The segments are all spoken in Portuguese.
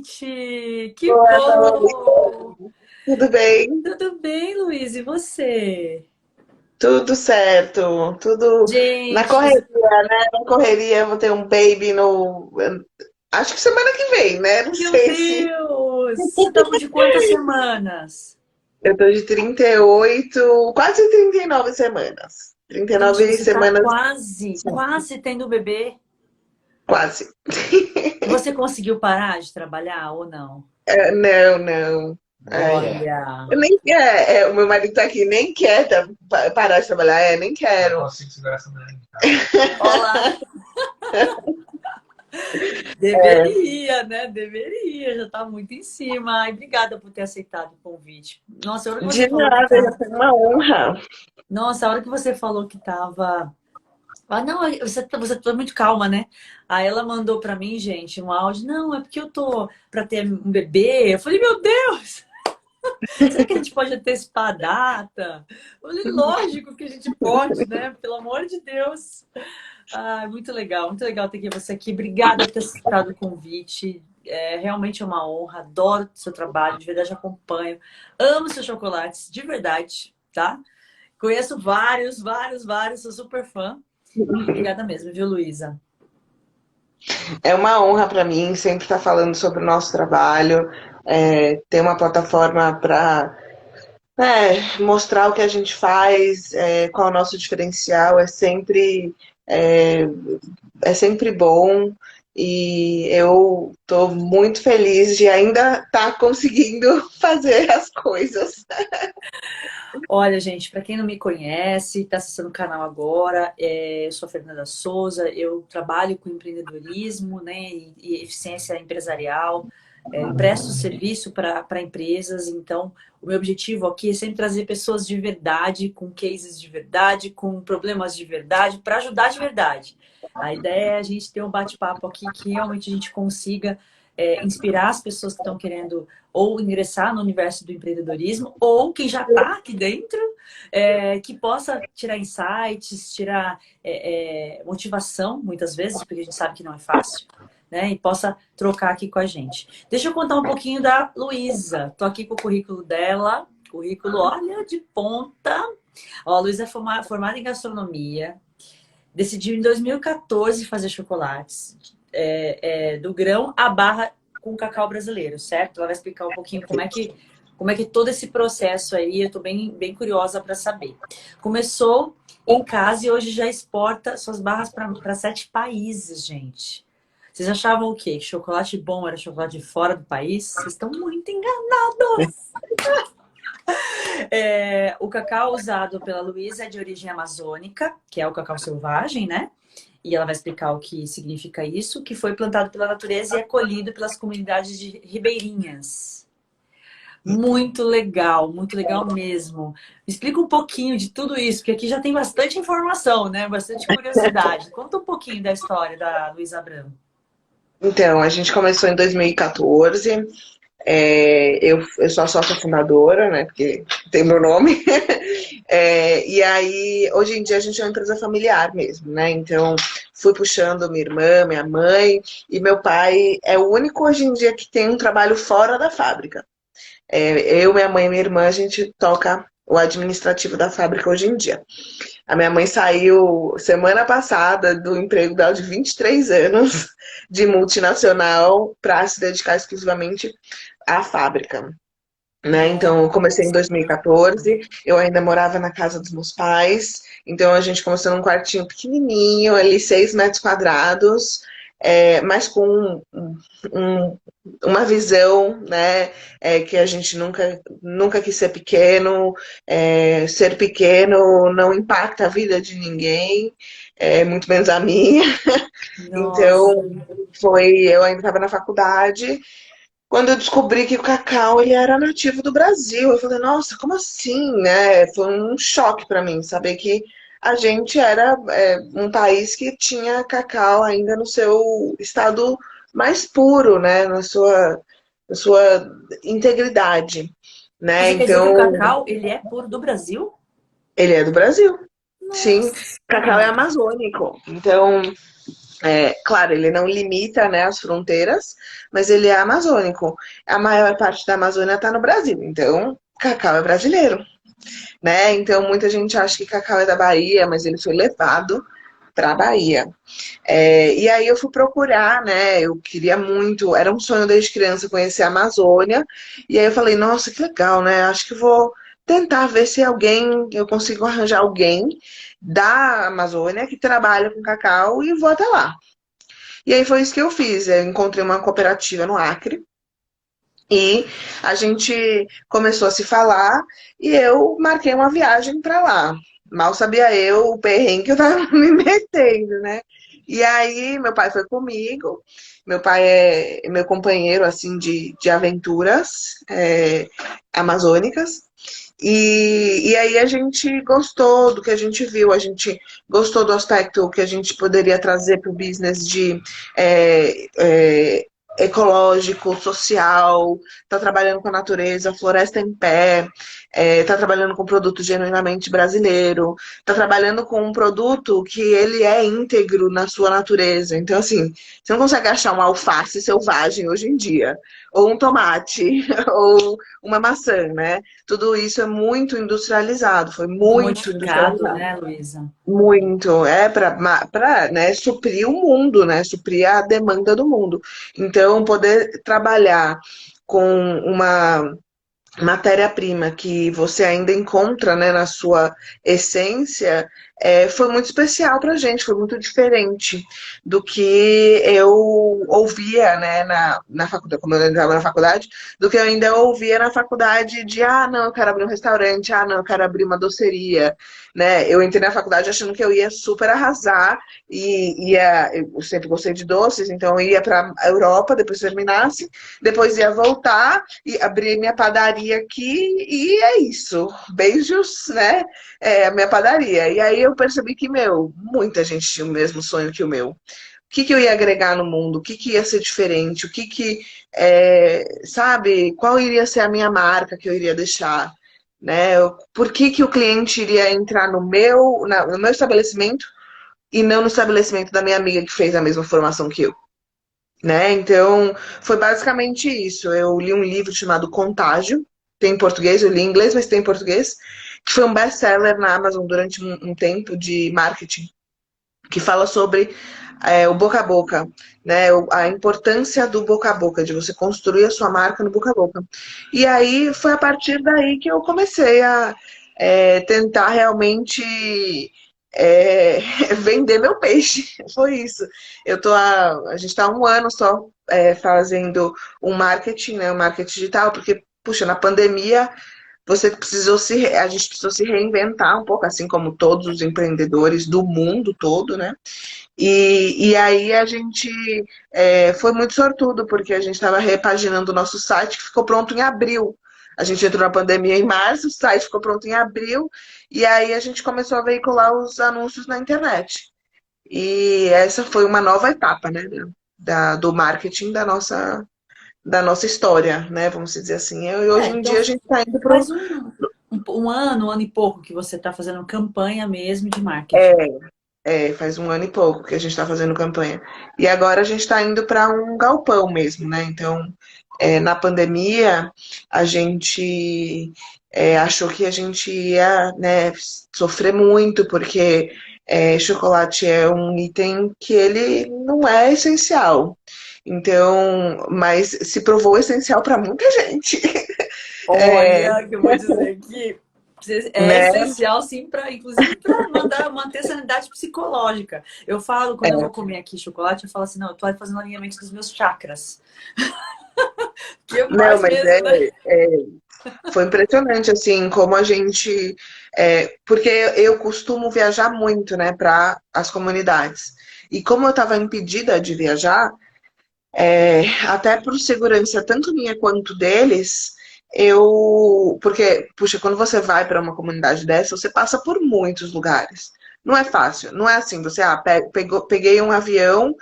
gente! Que Boa bom! noite, tudo bem? Tudo bem, Luiz? E você? Tudo certo, tudo na Gente, correria, né? Na correria, eu vou ter um baby no. Acho que semana que vem, né? Não meu sei se. Deus! Você tá de quantas semanas? Eu tô de 38, quase 39 semanas. trinta e Gente, nove você tá semanas, quase tendo bebê. quase. Você conseguiu parar de trabalhar ou não? Não, não. Ai, Olha, eu nem o meu marido tá aqui, nem quer parar de trabalhar, nem quero. Eu consigo segurar essa mulher. olá! Deveria, né? Deveria, já tá muito em cima. Ai, obrigada por ter aceitado o convite. Nossa, a hora que você De falou que nada, tá. é uma honra. Nossa, a hora que você falou que tava. Ah, não, você tá muito calma, né? Aí ela mandou pra mim, gente, um áudio. Não, é porque eu tô pra ter um bebê. Eu falei, meu Deus, será que a gente pode antecipar a data? Eu falei, lógico que a gente pode, né? Pelo amor de Deus. Ah, muito legal ter você aqui. Obrigada por ter aceitado o convite. É realmente uma honra. Adoro o seu trabalho, de verdade acompanho. Amo seus chocolates, de verdade, tá? Conheço vários, sou super fã. E obrigada mesmo, viu, Luísa? É uma honra para mim sempre estar falando sobre o nosso trabalho, ter uma plataforma para mostrar o que a gente faz, qual é o nosso diferencial, é, é sempre bom e eu estou muito feliz de ainda estar conseguindo fazer as coisas. Olha, gente, para quem não me conhece, está acessando o canal agora, eu sou a Fernanda Souza, eu trabalho com empreendedorismo, né, e eficiência empresarial, presto serviço para empresas, então o meu objetivo aqui é sempre trazer pessoas de verdade, com cases de verdade, com problemas de verdade, para ajudar de verdade. A ideia é a gente ter um bate-papo aqui que realmente a gente consiga inspirar as pessoas que estão querendo ou ingressar no universo do empreendedorismo, ou quem já está aqui dentro, que possa tirar insights, tirar motivação, muitas vezes, porque a gente sabe que não é fácil, né? E possa trocar aqui com a gente. Deixa eu contar um pouquinho da Luísa. Estou aqui com o currículo dela. Currículo, olha, de ponta. Ó, a Luísa é formada em gastronomia. Decidiu em 2014 fazer chocolates. Do grão à barra com cacau brasileiro, certo? Ela vai explicar um pouquinho como é que todo esse processo aí, eu estou bem curiosa para saber. Começou em casa e hoje já exporta suas barras para 7 países, gente. Vocês achavam o quê? Que chocolate bom era chocolate de fora do país? Vocês estão muito enganados! O cacau usado pela Luísa é de origem amazônica, que é o cacau selvagem, né? E ela vai explicar o que significa isso, que foi plantado pela natureza e é colhido pelas comunidades de ribeirinhas. Muito legal mesmo. Me explica um pouquinho de tudo isso, porque aqui já tem bastante informação, né? Bastante curiosidade. Conta um pouquinho da história da Luísa Abramo. Então, a gente começou em 2014. Eu sou a sócia fundadora, né? Porque tem meu nome. E aí, hoje em dia, a gente é uma empresa familiar mesmo, né? Então, fui puxando minha irmã, minha mãe, e meu pai é o único hoje em dia que tem um trabalho fora da fábrica. Eu, minha mãe e minha irmã, a gente toca o administrativo da fábrica hoje em dia. A minha mãe saiu semana passada do emprego dela de 23 anos de multinacional para se dedicar exclusivamente à fábrica. Né? Então, eu comecei em Nossa. 2014, eu ainda morava na casa dos meus pais, então a gente começou num quartinho pequenininho, ali 6 metros quadrados, mas com um, uma visão, né, que a gente nunca quis ser pequeno, ser pequeno não impacta a vida de ninguém, muito menos a minha. Nossa. Então, eu ainda estava na faculdade, quando eu descobri que o cacau ele era nativo do Brasil. Eu falei, nossa, como assim, né? Foi um choque para mim saber que a gente era um país que tinha cacau ainda no seu estado mais puro, né? Na sua integridade, né? Você quer dizer que o Então, cacau, ele é puro do Brasil? ele é do Brasil. Sim, Nossa! cacau é amazônico. Então, Claro, ele não limita, né, as fronteiras, mas ele é amazônico. A maior parte da Amazônia está no Brasil, então cacau é brasileiro, né? Então muita gente acha que cacau é da Bahia, mas ele foi levado para a Bahia. E aí eu fui procurar, né? Eu queria muito, era um sonho desde criança conhecer a Amazônia. E aí eu falei, nossa, que legal, né? Acho que vou tentar ver se eu consigo arranjar alguém da Amazônia que trabalha com cacau e vou até lá. E aí foi isso que eu fiz. Eu encontrei uma cooperativa no Acre e a gente começou a se falar e eu marquei uma viagem para lá. Mal sabia eu o perrengue que eu tava me metendo, né? E aí meu pai foi comigo. Meu pai é meu companheiro assim de aventuras amazônicas. E aí a gente gostou do que a gente viu, a gente gostou do aspecto que a gente poderia trazer para o business de é, é, ecológico, social, tá trabalhando com a natureza, floresta em pé, tá trabalhando com produto genuinamente brasileiro, tá trabalhando com um produto que ele é íntegro na sua natureza. Então, assim, você não consegue achar uma alface selvagem hoje em dia, ou um tomate, ou uma maçã, né? Tudo isso é muito industrializado, foi Tudo muito modificado, industrializado. né, Luísa? Muito, para né, suprir o mundo, né, suprir a demanda do mundo. Então, poder trabalhar com uma matéria-prima que você ainda encontra, né, na sua essência, foi muito especial para a gente, foi muito diferente do que eu ouvia, né, na faculdade, como eu entrava na faculdade, do que eu ainda ouvia na faculdade de, ah, não, eu quero abrir um restaurante, ah, não, eu quero abrir uma doceria, né, eu entrei na faculdade achando que eu ia super arrasar eu sempre gostei de doces, então eu ia para a Europa depois que terminasse, depois ia voltar e abrir minha padaria aqui e é isso. Beijos, né? A minha padaria. E aí eu percebi que, meu, muita gente tinha o mesmo sonho que o meu. O que que eu ia agregar no mundo? O que que ia ser diferente? Sabe, qual iria ser a minha marca que eu iria deixar? Né? Por que que o cliente iria entrar no meu estabelecimento e não no estabelecimento da minha amiga que fez a mesma formação que eu? Né? Então, foi basicamente isso. Eu li um livro chamado Contágio, tem em português, eu li em inglês, mas tem em português, que foi um best-seller na Amazon durante um tempo de marketing, que fala sobre o boca a boca, né? A importância do boca a boca, de você construir a sua marca no boca a boca. E aí foi a partir daí que eu comecei a tentar realmente é, vender meu peixe. Foi isso. A gente está há um ano só fazendo um marketing, né? Um marketing digital, porque, puxa, na pandemia a gente precisou se reinventar um pouco, assim como todos os empreendedores do mundo todo, né? E aí a gente foi muito sortudo, porque a gente estava repaginando o nosso site, que ficou pronto em abril. A gente entrou na pandemia em março, o site ficou pronto em abril, e aí a gente começou a veicular os anúncios na internet. E essa foi uma nova etapa, né, do marketing da nossa história, né, vamos dizer assim. E hoje em Então dia a gente está indo para faz um ano e pouco que você está fazendo campanha mesmo de é, marketing. faz um ano e pouco que a gente está fazendo campanha. E agora a gente está indo para um galpão mesmo, né? Então, na pandemia, a gente achou que a gente ia, né, sofrer muito, porque chocolate é um item que ele não é essencial. Então, mas se provou essencial para muita gente. É, Olha, que eu vou dizer que é né? essencial, sim, inclusive para manter sanidade psicológica. Eu falo, quando eu vou comer aqui chocolate, eu falo assim, não, eu tô fazendo alinhamento dos meus chakras. Que Não, faz mas mesmo, né? foi impressionante, assim, como a gente. Porque eu costumo viajar muito, né, para as comunidades. E como eu estava impedida de viajar, até por segurança tanto minha quanto deles, eu. Porque, puxa, quando você vai para uma comunidade dessa, você passa por muitos lugares. Não é fácil, não é assim, você, peguei um avião,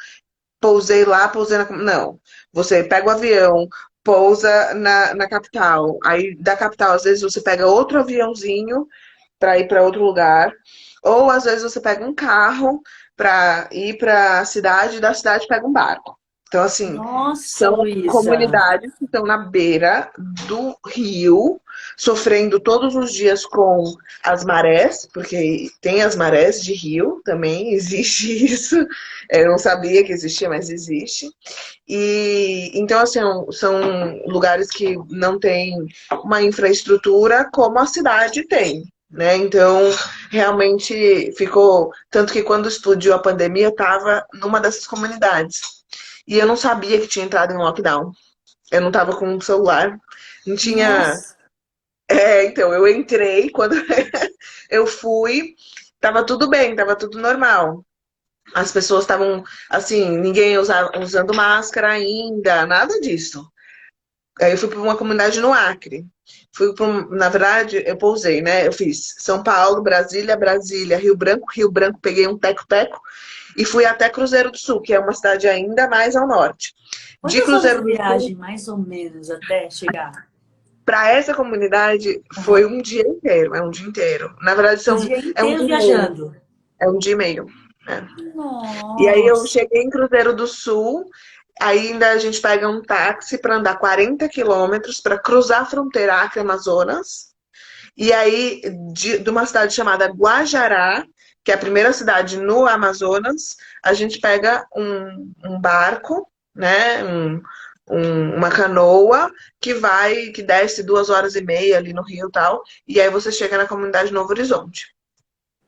pousei lá, pousei na. Não. Você pega o avião, pousa na capital. Aí da capital, às vezes, você pega outro aviãozinho para ir para outro lugar. Ou às vezes você pega um carro para ir para a cidade e da cidade pega um barco. Então, assim, Nossa, são Luísa. comunidades que estão na beira do rio, sofrendo todos os dias com as marés, porque tem as marés de rio também, existe isso. Eu não sabia que existia, mas existe. E então, assim, são lugares que não têm uma infraestrutura como a cidade tem. Né? Então, realmente ficou. Tanto que quando explodiu a pandemia, eu estava numa dessas comunidades. E eu não sabia que tinha entrado em lockdown. Eu não estava com um celular. Não tinha. Nossa. Então, eu entrei, quando eu fui, tava tudo bem, tava tudo normal. As pessoas estavam, assim, ninguém usando máscara ainda, nada disso. Aí eu fui para uma comunidade no Acre. Na verdade, eu pousei, né? Eu fiz São Paulo, Brasília, Brasília, Rio Branco, peguei um teco-teco e fui até Cruzeiro do Sul, que é uma cidade ainda mais ao norte. De Quantas horas de Cruzeiro do Sul viagem, mais ou menos, até chegar? para essa comunidade foi Aham. um dia inteiro, é um dia inteiro. Na verdade, O dia é um inteiro dia e meio. viajando. É um dia e meio. É. E aí eu Nossa. cheguei em Cruzeiro do Sul, ainda a gente pega um táxi para andar 40 quilômetros para cruzar a fronteira Acre-Amazonas. E aí, de uma cidade chamada Guajará, que é a primeira cidade no Amazonas, a gente pega um barco, né? Uma canoa que desce 2 horas e meia ali no rio e tal, e aí você chega na comunidade Novo Horizonte.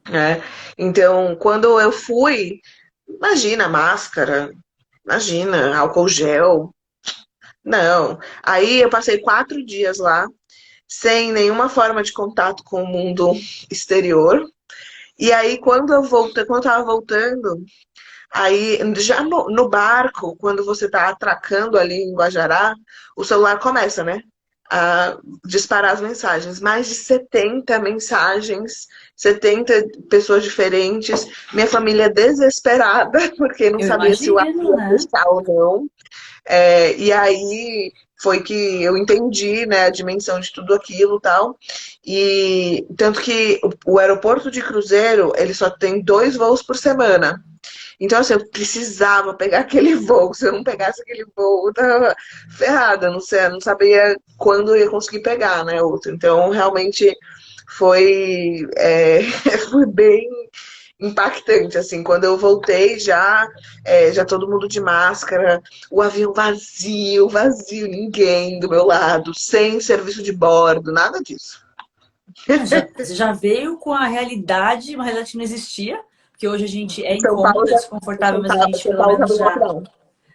Né? Então, quando eu fui, imagina máscara, imagina álcool gel. Não. Aí eu passei 4 dias lá, sem nenhuma forma de contato com o mundo exterior. E aí, quando eu tava voltando, aí já no barco, quando você tá atracando ali em Guajará, o celular começa, né? A disparar as mensagens. Mais de 70 mensagens, 70 pessoas diferentes. Minha família desesperada, porque não Eu sabia se o ar imagino, ia né? fechar ou não. E aí foi que eu entendi, né, a dimensão de tudo aquilo e tal. E tanto que o aeroporto de Cruzeiro, ele só tem 2 voos por semana. Então, assim, eu precisava pegar aquele voo. Se eu não pegasse aquele voo, eu tava ferrada. Não sei, não sabia quando eu ia conseguir pegar, né, outro. Então, realmente foi, foi bem impactante, assim, quando eu voltei já todo mundo de máscara, o avião vazio, vazio, ninguém do meu lado, sem serviço de bordo, nada disso. Você já veio com a realidade, uma realidade que não existia, porque hoje a gente é São Paulo incômodo, é já, desconfortável, mas a gente São pelo Paulo menos tava em já. lockdown.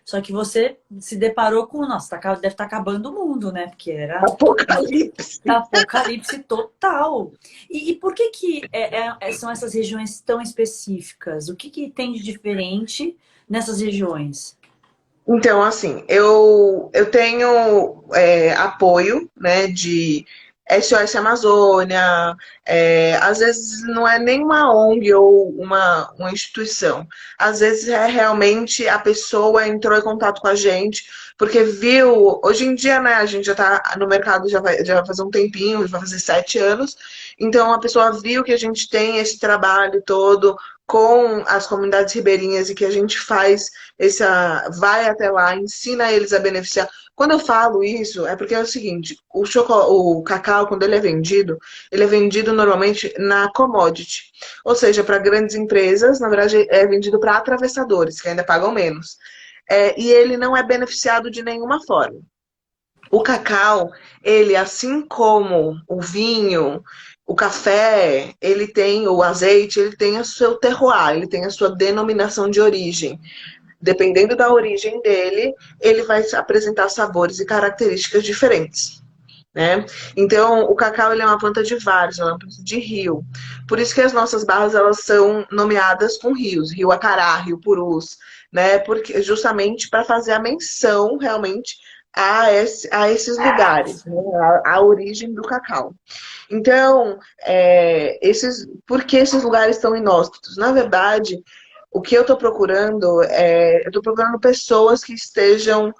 Só que você se deparou com, nossa, deve estar acabando o mundo, né? Porque era Apocalipse. apocalipse total. E por que que são essas regiões tão específicas? O que que tem de diferente nessas regiões? Então, assim, eu tenho apoio, né, de SOS Amazônia, às vezes não é nem uma ONG ou uma instituição, às vezes é realmente a pessoa entrou em contato com a gente, porque viu, hoje em dia, né, a gente já está no mercado já vai fazer um tempinho, vai fazer 7 anos, então a pessoa viu que a gente tem esse trabalho todo com as comunidades ribeirinhas e que a gente faz vai até lá, ensina eles a beneficiar. Quando eu falo isso, é porque é o seguinte, o cacau, quando ele é vendido normalmente na commodity. Ou seja, para grandes empresas, na verdade, é vendido para atravessadores, que ainda pagam menos. E ele não é beneficiado de nenhuma forma. O cacau, ele, assim como o vinho, o café, ele tem, o azeite, ele tem o seu terroir, ele tem a sua denominação de origem. Dependendo da origem dele, ele vai apresentar sabores e características diferentes. Né? Então, o cacau ele é uma planta de vários, ela é uma planta de rio. Por isso que as nossas barras elas são nomeadas com rios, Rio Acará, Rio Purus, né? Porque justamente para fazer a menção realmente a esses lugares, né? A origem do cacau. Então, por que esses lugares estão inóspitos? Na verdade, o que eu estou procurando pessoas que estejam,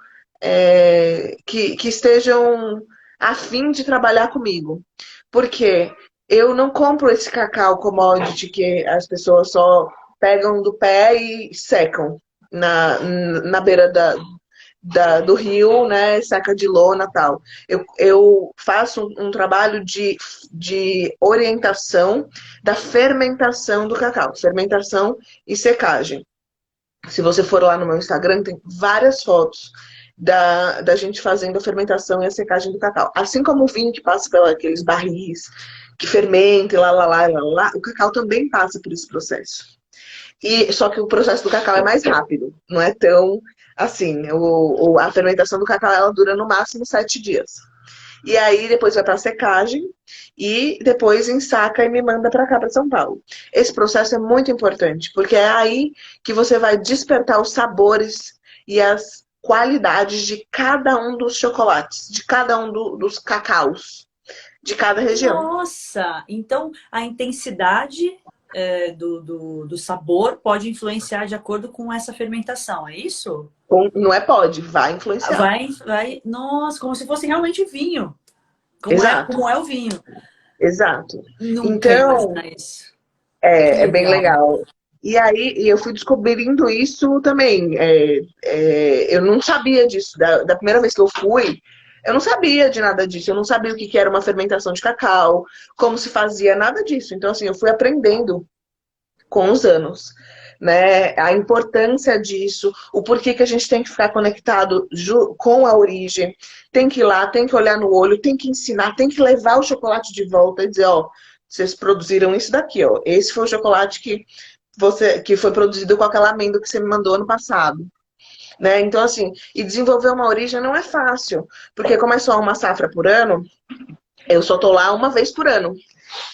que estejam a fim de trabalhar comigo. Porque eu não compro esse cacau commodity que as pessoas só pegam do pé e secam na beira do rio, né? Seca de lona e tal. Eu faço um trabalho de orientação da fermentação do cacau, fermentação e secagem. Se você for lá no meu Instagram, tem várias fotos da gente fazendo a fermentação e a secagem do cacau. Assim como o vinho que passa pelos aqueles barris que fermenta e lá, o cacau também passa por esse processo. E só que o processo do cacau é mais rápido, não é tão assim. A fermentação do cacau ela dura no máximo 7 dias. E aí depois vai para secagem e depois ensaca e me manda para cá, para São Paulo. Esse processo é muito importante, porque é aí que você vai despertar os sabores e as qualidades de cada um dos chocolates, de cada um dos cacaus, de cada região. Nossa! Então, a intensidade do sabor pode influenciar de acordo com essa fermentação, é isso? Não é pode, vai influenciar. Vai, nossa, como se fosse realmente vinho. Exato, Como é o vinho. exato. Nunca ia Então, imaginar isso. Que é bem legal. legal. E aí eu fui descobrindo isso também. Eu não sabia disso. Da primeira vez que eu fui, eu não sabia de nada disso. Eu não sabia o que que era uma fermentação de cacau, como se fazia, nada disso. Então, assim, eu fui aprendendo com os anos, né? A importância disso, o porquê que a gente tem que ficar conectado com a origem, tem que ir lá, tem que olhar no olho, tem que ensinar, tem que levar o chocolate de volta e dizer, ó, vocês produziram isso daqui, ó. Esse foi o chocolate que foi produzido com aquela amêndoa que você me mandou ano passado. Né? Então, assim, e desenvolver uma origem não é fácil, porque como é só uma safra por ano, eu só tô lá uma vez por ano.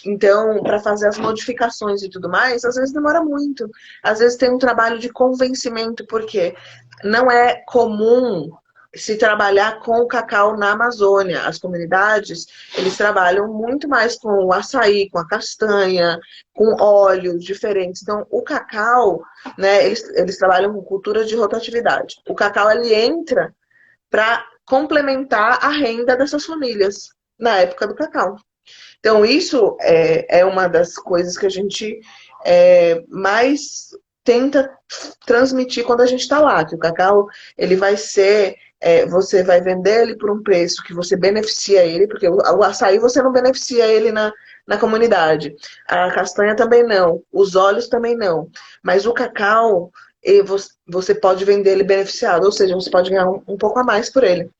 Então, para fazer as modificações e tudo mais, às vezes demora muito. Às vezes tem um trabalho de convencimento, porque não é comum se trabalhar com o cacau na Amazônia. As comunidades, eles trabalham muito mais com o açaí, com a castanha, com óleos diferentes. Então, o cacau, né, eles trabalham com cultura de rotatividade. O cacau, ele entra para complementar a renda dessas famílias na época do cacau. Então, isso é uma das coisas que a gente mais tenta transmitir quando a gente está lá, que o cacau, ele vai ser, você vai vender ele por um preço que você beneficia ele, porque o açaí você não beneficia ele na comunidade, a castanha também não, os óleos também não, mas o cacau, você pode vender ele beneficiado, ou seja, você pode ganhar um pouco a mais por ele.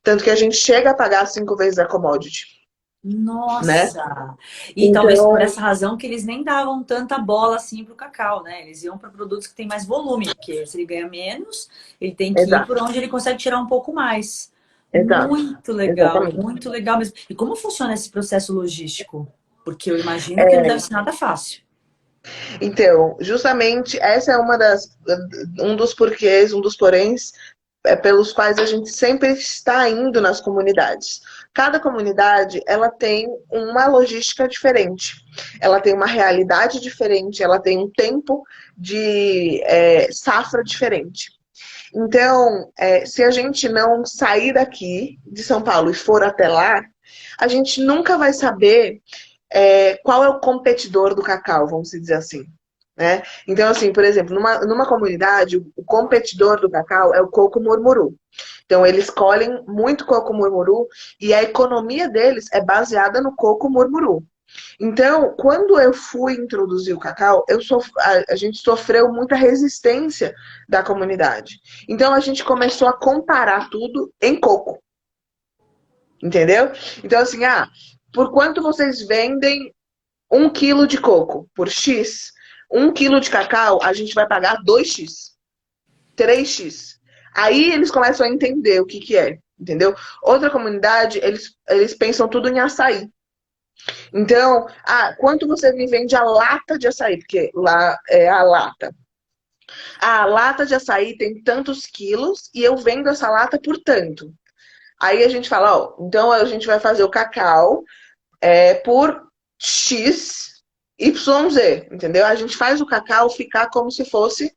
Tanto que a gente chega a pagar 5 vezes a commodity, né? Nossa! E talvez por Então, essa razão que eles nem davam tanta bola assim pro cacau, né? Eles iam para produtos que têm mais volume, porque se ele ganha menos, ele tem que ir por exato, onde ele consegue tirar um pouco mais. exato, exatamente. Muito legal mesmo. E como funciona esse processo logístico? Porque eu imagino que não deve ser nada fácil. Então, justamente essa é um dos porquês, um dos poréns pelos quais a gente sempre está indo nas comunidades. Cada comunidade, ela tem uma logística diferente, ela tem uma realidade diferente, ela tem um tempo de safra diferente. Então, se a gente não sair daqui de São Paulo e for até lá, a gente nunca vai saber qual é o competidor do cacau, vamos dizer assim. Né? Então, assim, por exemplo, numa comunidade, o competidor do cacau é o coco murmuru. Então, eles colhem muito coco murmuru e a economia deles é baseada no coco murmuru. Então, quando eu fui introduzir o cacau, a gente sofreu muita resistência da comunidade. Então, a gente começou a comparar tudo em coco. Entendeu? Então, assim, por quanto vocês vendem 1 quilo de coco? Por X. 1 quilo de cacau, a gente vai pagar 2x, 3x. Aí eles começam a entender o que que é, entendeu? Outra comunidade, eles pensam tudo em açaí. Então, quanto você me vende a lata de açaí? Porque lá é a lata. A lata de açaí tem tantos quilos e eu vendo essa lata por tanto. Aí a gente fala, ó, então a gente vai fazer o cacau por X, Y, Z, entendeu? A gente faz o cacau ficar como se fosse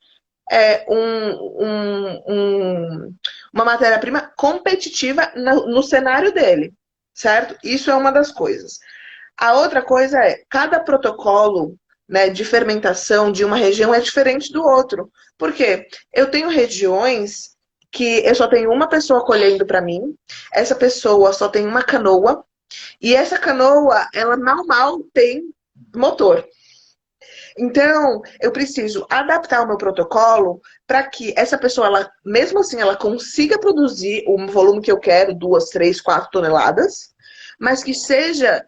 uma matéria-prima competitiva no cenário dele, certo? Isso é uma das coisas. A outra coisa cada protocolo né, de fermentação de uma região é diferente do outro. Por quê? Eu tenho regiões que eu só tenho uma pessoa colhendo para mim, essa pessoa só tem uma canoa, e essa canoa, ela mal tem motor. Então, eu preciso adaptar o meu protocolo para que essa pessoa, ela, mesmo assim, ela consiga produzir o volume que eu quero, 2, 3, 4 toneladas, mas que seja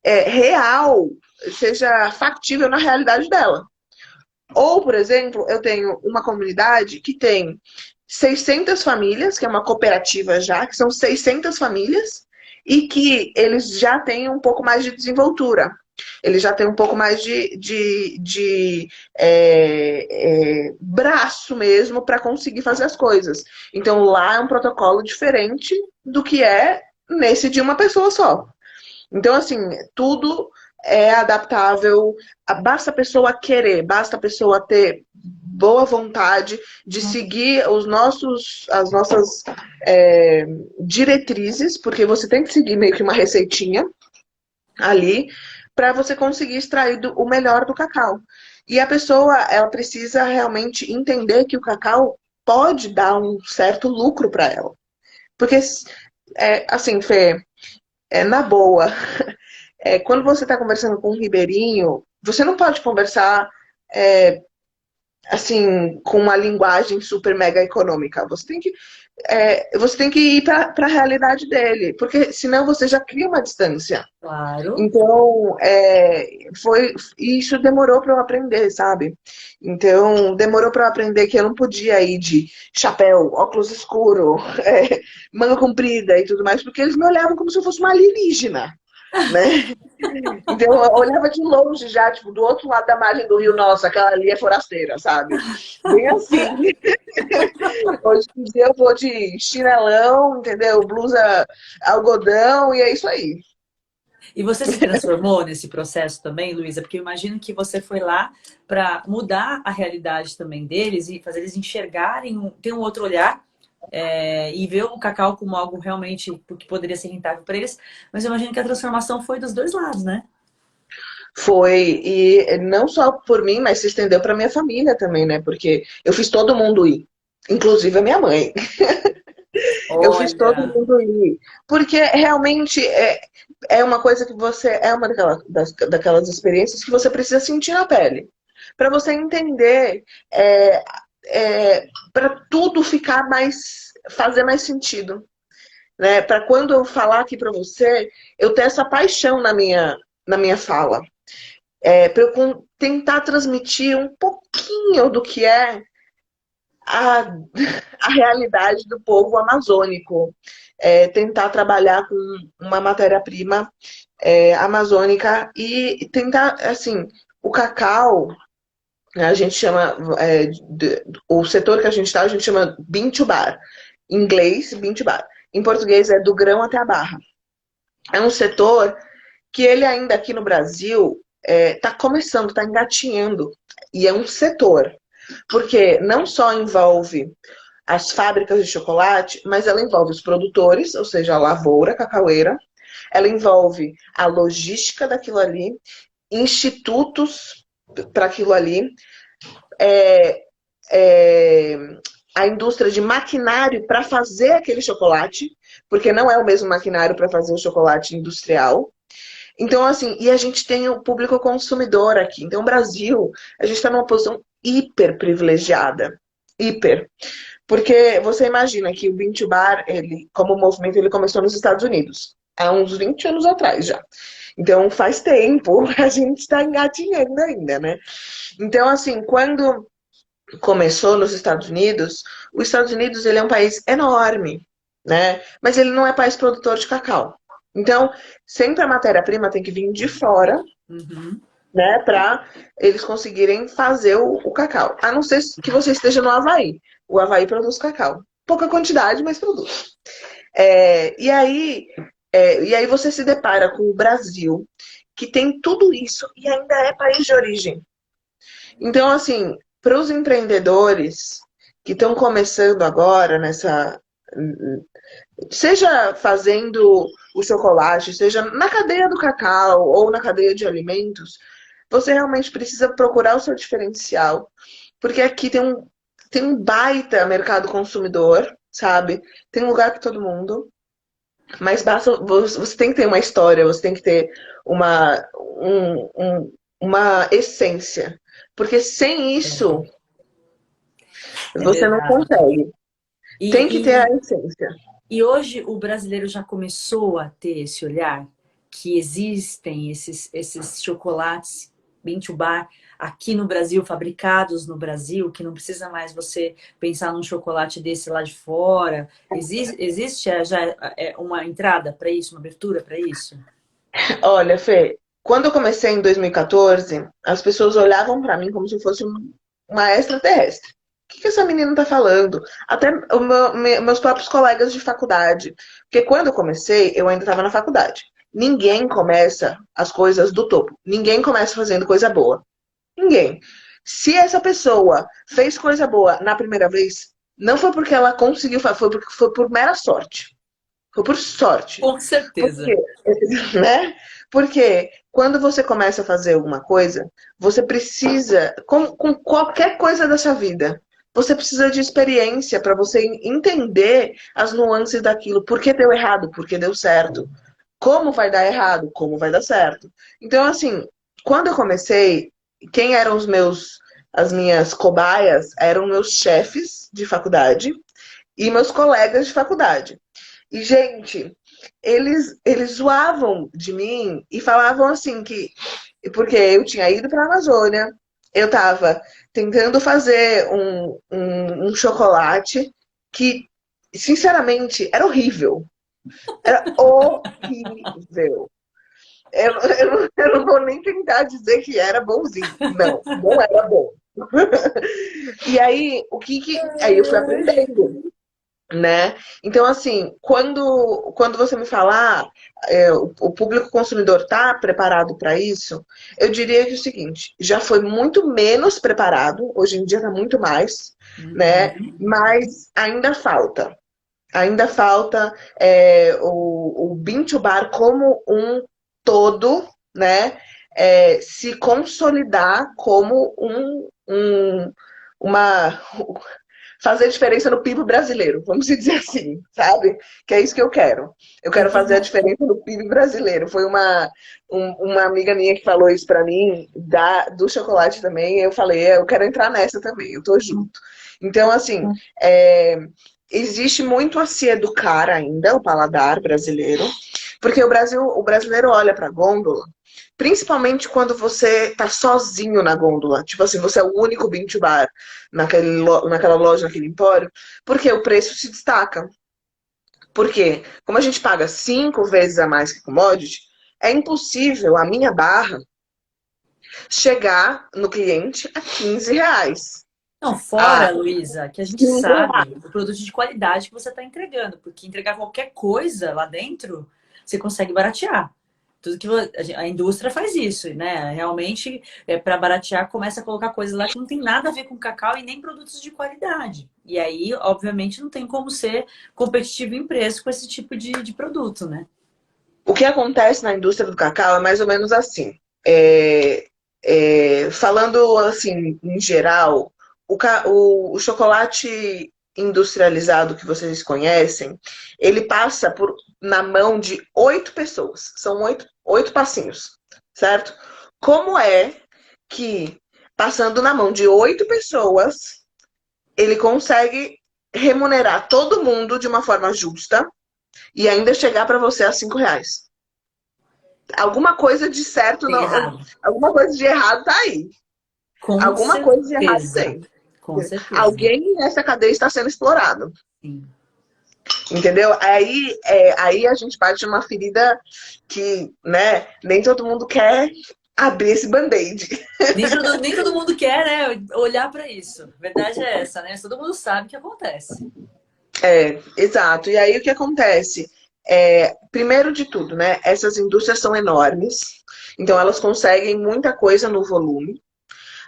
real, seja factível na realidade dela. Ou, por exemplo, eu tenho uma comunidade que tem 600 famílias, que é uma cooperativa já, que são 600 famílias, e que eles já têm um pouco mais de desenvoltura. Eles já têm um pouco mais de braço mesmo para conseguir fazer as coisas. Então lá é um protocolo diferente do que é nesse de uma pessoa só. Então, assim, tudo é adaptável, basta a pessoa querer, basta a pessoa ter boa vontade de seguir as nossas diretrizes, porque você tem que seguir meio que uma receitinha ali para você conseguir extrair o melhor do cacau. E a pessoa, ela precisa realmente entender que o cacau pode dar um certo lucro para ela. Porque, assim, Fê, na boa, quando você está conversando com um ribeirinho, você não pode conversar assim com uma linguagem super mega econômica. Você tem que ir para a realidade dele, porque senão você já cria uma distância. Claro. Então, isso demorou para eu aprender, sabe? Então, demorou para eu aprender que eu não podia ir de chapéu, óculos escuro, manga comprida e tudo mais, porque eles me olhavam como se eu fosse uma alienígena, né? Então, eu olhava de longe já, tipo, do outro lado da margem do rio, nossa, aquela ali é forasteira, sabe? Bem assim. Hoje em dia eu vou de chinelão, entendeu? Blusa algodão, e é isso aí. E você se transformou nesse processo também, Luísa? Porque eu imagino que você foi lá para mudar a realidade também deles e fazer eles enxergarem, ter um outro olhar e ver o cacau como algo realmente que poderia ser rentável para eles. Mas eu imagino que a transformação foi dos dois lados, né? Foi, e não só por mim, mas se estendeu para minha família também, né? Porque eu fiz todo mundo ir, inclusive a minha mãe. Eu fiz todo Olha, mundo ir. Porque realmente é uma coisa que é uma daquelas experiências que você precisa sentir na pele. Para você entender, para tudo ficar fazer mais sentido. Né? Para quando eu falar aqui para você, eu ter essa paixão na minha fala. Para eu tentar transmitir um pouquinho do que é a, a realidade do povo amazônico. Tentar trabalhar com uma matéria-prima amazônica e tentar, assim, o cacau, né, a gente chama, o setor que a gente está, a gente chama bean to bar. Em inglês, bean to bar. Em português é do grão até a barra. É um setor que ele ainda aqui no Brasil está começando, está engatinhando. E é um setor, porque não só envolve as fábricas de chocolate, mas ela envolve os produtores, ou seja, a lavoura cacaueira, ela envolve a logística daquilo ali, institutos para aquilo ali, é, é, a indústria de maquinário para fazer aquele chocolate, porque não é o mesmo maquinário para fazer o chocolate industrial. Então, assim, e a gente tem o público consumidor aqui. Então, o Brasil, a gente está numa posição hiper privilegiada. Hiper. Porque você imagina que o Bean to Bar, ele, como movimento, ele começou nos Estados Unidos. Há uns 20 anos atrás já. Então, faz tempo, a gente está engatinhando ainda, né? Então, assim, quando começou nos Estados Unidos, os Estados Unidos, ele é um país enorme, né? Mas ele não é país produtor de cacau. Então, sempre a matéria-prima tem que vir de fora, uhum. né, para eles conseguirem fazer o cacau. A não ser que você esteja no Havaí. O Havaí produz cacau. Pouca quantidade, mas produz. E aí você se depara com o Brasil, que tem tudo isso e ainda é país de origem. Então, assim, para os empreendedores que estão começando agora seja fazendo o chocolate, seja na cadeia do cacau ou na cadeia de alimentos, você realmente precisa procurar o seu diferencial, porque aqui tem um baita mercado consumidor, sabe? Tem lugar para todo mundo, mas basta, você tem que ter uma história, você tem que ter uma essência, porque sem isso É você não verdade. consegue. Tem que ter a E, essência. e hoje o brasileiro já começou a ter esse olhar que existem esses chocolates Bean to Bar aqui no Brasil, fabricados no Brasil, que não precisa mais você pensar num chocolate desse lá de fora. Existe já uma entrada para isso, uma abertura para isso? Olha, Fê, quando eu comecei em 2014, as pessoas olhavam pra mim como se eu fosse uma extraterrestre. O que que essa menina tá falando? Até meus próprios colegas de faculdade. Porque quando eu comecei, eu ainda estava na faculdade. Ninguém começa as coisas do topo. Ninguém começa fazendo coisa boa. Ninguém. Se essa pessoa fez coisa boa na primeira vez, não foi porque ela conseguiu, foi porque foi por mera sorte. Foi por sorte. Com Por certeza. quê? Né? Porque quando você começa a fazer alguma coisa, você precisa, com qualquer coisa da sua vida, você precisa de experiência para você entender as nuances daquilo. Por que deu errado? Por que deu certo? Como vai dar errado? Como vai dar certo? Então, assim, quando eu comecei, quem eram as minhas cobaias eram meus chefes de faculdade e meus colegas de faculdade. E, gente, eles zoavam de mim e falavam assim que porque eu tinha ido para a Amazônia, eu estava tentando fazer um chocolate que, sinceramente, era horrível. Era horrível. Eu não vou nem tentar dizer que era bonzinho. Não, não era bom. E aí, aí eu fui aprendendo, né? Então, assim, quando você me falar, o público consumidor está preparado para isso, eu diria que é o seguinte, já foi muito menos preparado, hoje em dia está muito mais, né? Uhum. Mas ainda falta. Ainda falta o Bean to Bar como um todo, né? Se consolidar como uma fazer diferença no PIB brasileiro, vamos dizer assim, sabe? Que é isso que eu quero. Eu Eu quero fazer a tenho, diferença no PIB brasileiro. Foi uma amiga minha que falou isso pra mim, do chocolate também, e eu falei, eu quero entrar nessa também, eu tô junto. Então, assim, é, existe muito a se educar ainda, o paladar brasileiro, porque o brasileiro olha pra gôndola, principalmente quando você tá sozinho na gôndola. Tipo assim, você é o único Bean to Bar naquela loja, naquele empório, porque o preço se destaca. Porque, como a gente paga 5 vezes a mais que commodity, é impossível a minha barra chegar no cliente a R$ 15. não, A fora, Luísa, que a gente sabe R$ 5. o produto de qualidade que você está entregando, porque entregar qualquer coisa lá dentro, você consegue baratear. Tudo que a indústria faz isso, né? Realmente, para baratear, começa a colocar coisas lá que não tem nada a ver com cacau e nem produtos de qualidade. E aí, obviamente, não tem como ser competitivo em preço com esse tipo de produto, né? O que acontece na indústria do cacau é mais ou menos assim. Falando assim, em geral, o chocolate industrializado que vocês conhecem, ele passa na mão de 8 pessoas. São oito passinhos, certo? Como é que, passando na mão de 8 pessoas, ele consegue remunerar todo mundo de uma forma justa e ainda chegar para você a R$ 5? Alguma coisa de certo, Tem não, errado. alguma coisa de errado tá aí. Com Alguma coisa de errado certeza. tem. Com certeza. Alguém nessa cadeia está sendo explorado. Sim. Entendeu? Aí a gente parte de uma ferida que, né, nem todo mundo quer abrir esse band-aid. Nem todo mundo quer, né, olhar para isso. A verdade é essa, né? Todo mundo sabe o que acontece. Exato. E aí o que acontece? Primeiro de tudo, né? Essas indústrias são enormes, então elas conseguem muita coisa no volume.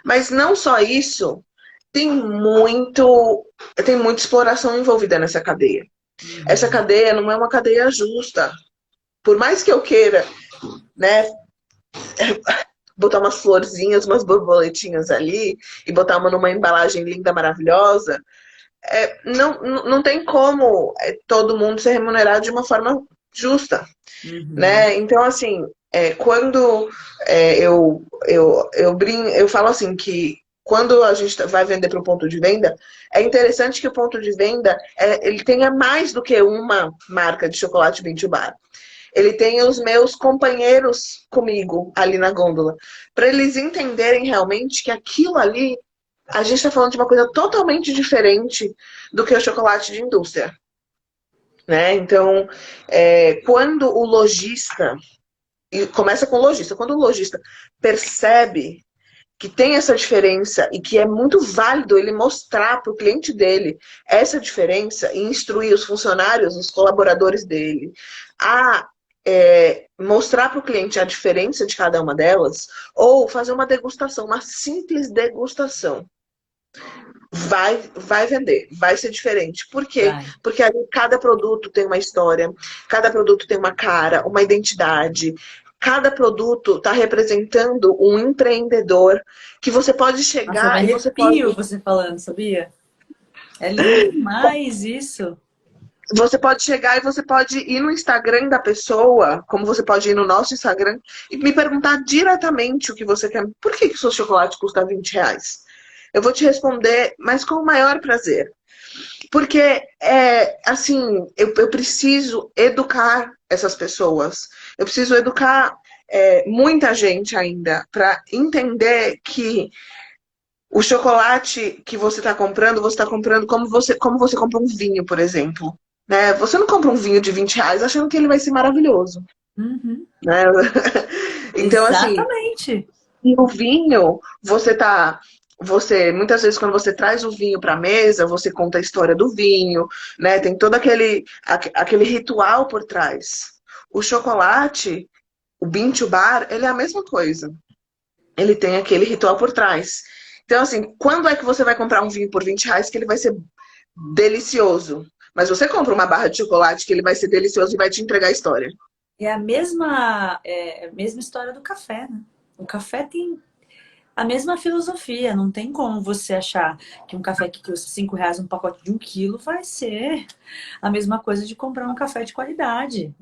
Mas não só isso, tem muito, tem muita exploração envolvida nessa cadeia. Essa Uhum. cadeia não é uma cadeia justa. Por mais que eu queira, né, botar umas florzinhas, umas borboletinhas ali e botar uma numa embalagem linda, maravilhosa, não tem como todo mundo ser remunerado de uma forma justa, Uhum. né? Então, assim, quando eu falo assim que quando a gente vai vender para o ponto de venda, é interessante que o ponto de venda ele tenha mais do que uma marca de chocolate Bintu Bar. Ele tenha os meus companheiros comigo ali na gôndola, para eles entenderem realmente que aquilo ali, a gente está falando de uma coisa totalmente diferente do que o chocolate de indústria, né? Então, quando o lojista, e começa com o lojista, quando o lojista percebe que tem essa diferença e que é muito válido ele mostrar para o cliente dele essa diferença e instruir os funcionários, os colaboradores dele a mostrar para o cliente a diferença de cada uma delas, ou fazer uma degustação, uma simples degustação. Vai vender, vai ser diferente. Por quê? Vai. Porque ali cada produto tem uma história, cada produto tem uma cara, uma identidade. Cada produto está representando um empreendedor que você pode Nossa, eu me chegar e você pode, arrepio você falando, sabia? É lindo demais isso. você pode chegar e você pode ir no Instagram da pessoa, como você pode ir no nosso Instagram, e me perguntar diretamente o que você quer. Por que que o seu chocolate custa R$ 20? Eu vou te responder, mas com o maior prazer. Porque, assim, eu preciso educar essas pessoas. Eu preciso educar muita gente ainda para entender que o chocolate que você está comprando como você compra um vinho, por exemplo. Né? Você não compra um vinho de R$ 20 achando que ele vai ser maravilhoso. Uhum. Né? Então, assim, Exatamente. e o vinho, muitas vezes quando você traz o vinho para a mesa, você conta a história do vinho, né? Tem todo aquele ritual por trás. O chocolate, o Bintu Bar, ele é a mesma coisa. Ele tem aquele ritual por trás. Então, assim, quando é que você vai comprar um vinho por R$ 20 que ele vai ser delicioso? Mas você compra uma barra de chocolate que ele vai ser delicioso e vai te entregar a história. É a mesma história do café, né? O café tem a mesma filosofia. Não tem como você achar que um café que custa R$ 5 um pacote de 1 quilo vai ser a mesma coisa de comprar um café de qualidade.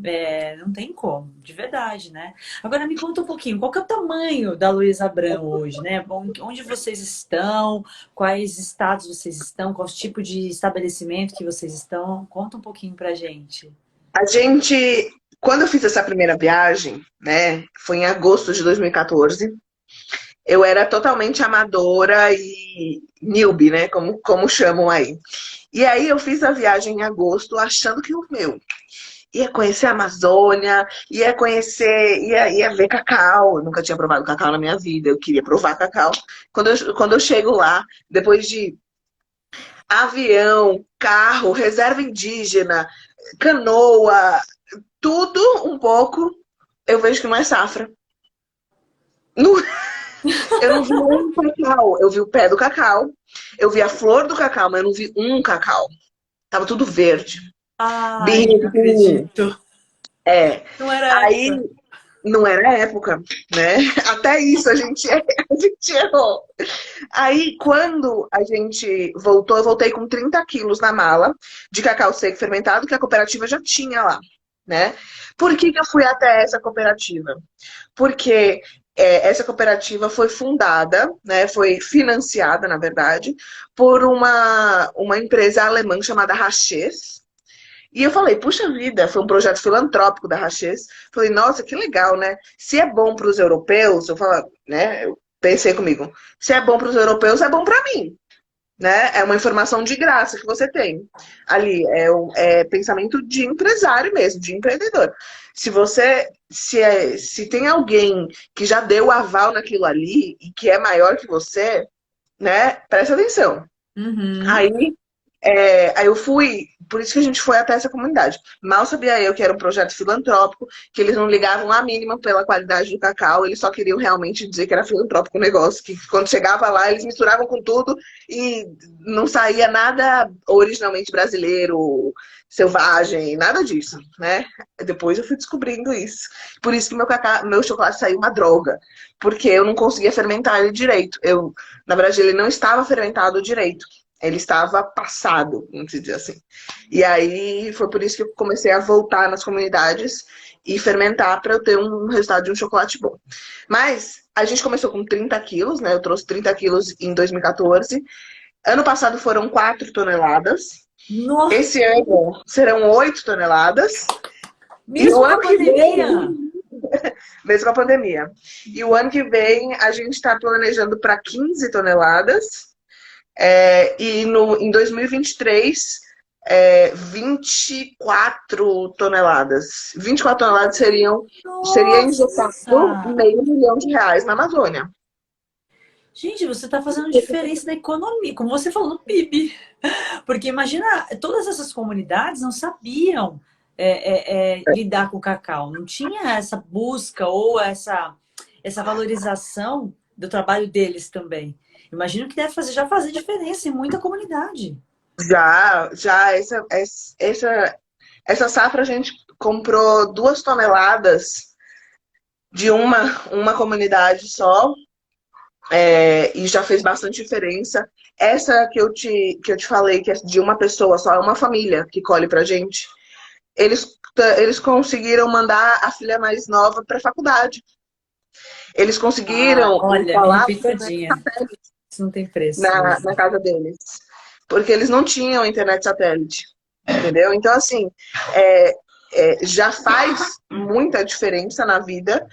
Não tem como, de verdade, né? Agora me conta um pouquinho, qual que é o tamanho da Luísa Abrão hoje, né? Bom, onde vocês estão? Quais estados vocês estão? Qual tipo de estabelecimento que vocês estão? Conta um pouquinho pra gente. A gente, quando eu fiz essa primeira viagem, né, foi em agosto de 2014, eu era totalmente amadora e newbie, né, como chamam aí. E aí eu fiz a viagem em agosto achando que ia conhecer a Amazônia, ia ver cacau. Eu nunca tinha provado cacau na minha vida, eu queria provar cacau. Quando eu chego lá, depois de avião, carro, reserva indígena, canoa, tudo um pouco, eu vejo que não é safra. Não, eu não vi um cacau, eu vi o pé do cacau, eu vi a flor do cacau, mas eu não vi um cacau. Tava tudo verde, Ai, bem não pequenininho. acredito. É. Não era Aí época. não era época, né? Até isso a gente errou. Aí, quando a gente voltou, eu voltei com 30 quilos na mala de cacau seco fermentado que a cooperativa já tinha lá, né? Por que que eu fui até essa cooperativa? Porque essa cooperativa foi fundada, né, foi financiada, na verdade, por uma empresa alemã chamada Rachês. E eu falei, puxa vida, foi um projeto filantrópico da Rachês. Falei, nossa, que legal, né? Se é bom para os europeus, eu pensei comigo, se é bom para os europeus, é bom para mim, né? É uma informação de graça que você tem ali. É pensamento de empresário mesmo, de empreendedor. Se tem alguém que já deu o aval naquilo ali e que é maior que você, né? Presta atenção. Uhum. Aí Aí eu fui, por isso que a gente foi até essa comunidade. Mal sabia eu que era um projeto filantrópico, que eles não ligavam a mínima pela qualidade do cacau, eles só queriam realmente dizer que era filantrópico o negócio, que quando chegava lá eles misturavam com tudo e não saía nada originalmente brasileiro, selvagem, nada disso, né? Depois eu fui descobrindo isso. Por isso que meu chocolate saiu uma droga, porque eu não conseguia fermentar ele direito. Na verdade, ele não estava fermentado direito. Ele estava passado, vamos dizer assim. E aí foi por isso que eu comecei a voltar nas comunidades e fermentar para eu ter um resultado de um chocolate bom. Mas a gente começou com 30 quilos, né? Eu trouxe 30 quilos em 2014. Ano passado foram 4 toneladas. Nossa, Esse ano serão 8 toneladas. E mesmo o com a ano que pandemia. vem, mesmo com a pandemia. E o ano que vem a gente está planejando para 15 toneladas. Em 2023, 24 toneladas. 24 toneladas seria injetado Nossa! R$ 500 na Amazônia. Gente, você está fazendo diferença na economia, como você falou no PIB. Porque imagina, todas essas comunidades não sabiam lidar com o cacau, não tinha essa busca ou essa valorização do trabalho deles também. Imagino que deve já fazer diferença em muita comunidade. Já essa safra a gente comprou 2 toneladas de uma comunidade só, e já fez bastante diferença. Essa que eu te falei, que é de uma pessoa só, é uma família que colhe pra gente. Eles conseguiram mandar a filha mais nova para a faculdade. Eles Ah, conseguiram olha, minha instalar internet pitadinha. satélite Isso não tem preço na mesmo. casa deles. Porque eles não tinham internet satélite. Entendeu? Então, assim, é, já faz muita diferença na vida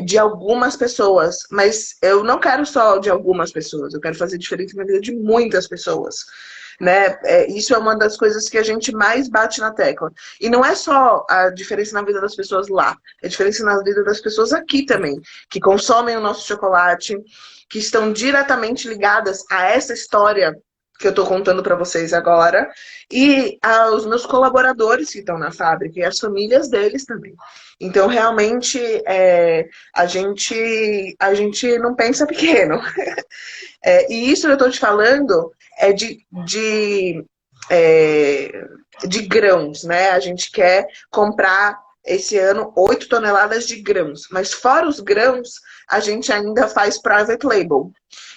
de algumas pessoas. Mas eu não quero só de algumas pessoas. Eu quero fazer diferença na vida de muitas pessoas. Né? Isso é uma das coisas que a gente mais bate na tecla. E não é só a diferença na vida das pessoas lá, é a diferença na vida das pessoas aqui também, que consomem o nosso chocolate, que estão diretamente ligadas a essa história que eu estou contando para vocês agora, e aos meus colaboradores que estão na fábrica e as famílias deles também. Então, realmente, a gente não pensa pequeno. E isso eu estou te falando de grãos, né? A gente quer comprar esse ano 8 toneladas de grãos, mas fora os grãos, a gente ainda faz private label.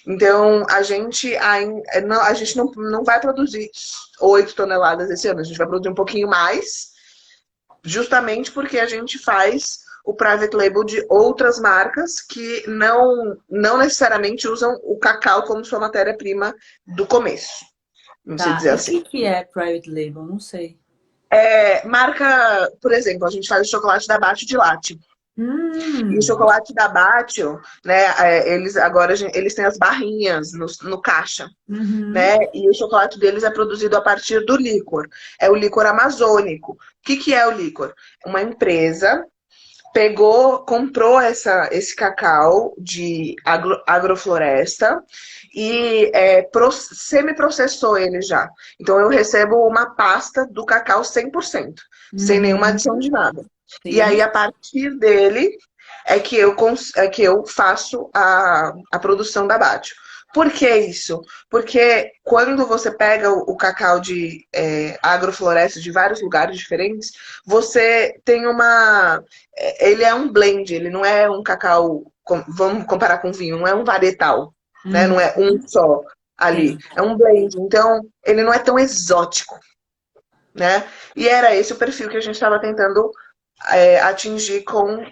Então, a gente não vai produzir 8 toneladas esse ano, a gente vai produzir um pouquinho mais, justamente porque a gente faz o private label de outras marcas que não necessariamente usam o cacau como sua matéria-prima do começo, vamos Tá, dizer e o assim. que é private label? Não sei. Marca, por exemplo, a gente faz o chocolate da Bate de Latte. E o Hum, chocolate da Batio, né, eles agora eles têm as barrinhas no caixa, uhum. né? E o chocolate deles é produzido a partir do líquor. É o líquor amazônico. O que é o líquor? Uma empresa comprou esse cacau de agrofloresta e semi-processou ele já. Então eu recebo uma pasta do cacau 100%, sem nenhuma adição Uhum. de nada. E Sim. aí, a partir dele, é que eu faço a produção da Batio. Por que isso? Porque quando você pega o cacau de agrofloresta de vários lugares diferentes, você tem ele é um blend, ele não é um cacau, vamos comparar com vinho, não é um varietal, né? Uhum. Não é um só ali, Sim. é um blend. Então, ele não é tão exótico, né? E era esse o perfil que a gente estava tentando atingir com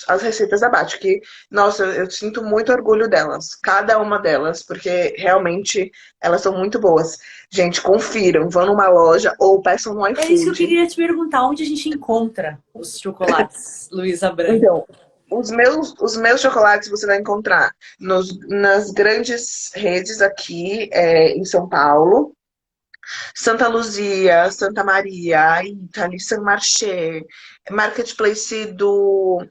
as receitas da Bate, que, nossa, eu sinto muito orgulho delas, cada uma delas, porque realmente elas são muito boas. Gente, confiram, vão numa loja ou peçam no É isso que eu iFood. queria te perguntar. Onde a gente encontra os chocolates Luísa Branco? Então, os meus chocolates você vai encontrar nas grandes redes aqui em São Paulo. Santa Luzia, Santa Maria, Italy, San Marché, Marketplace do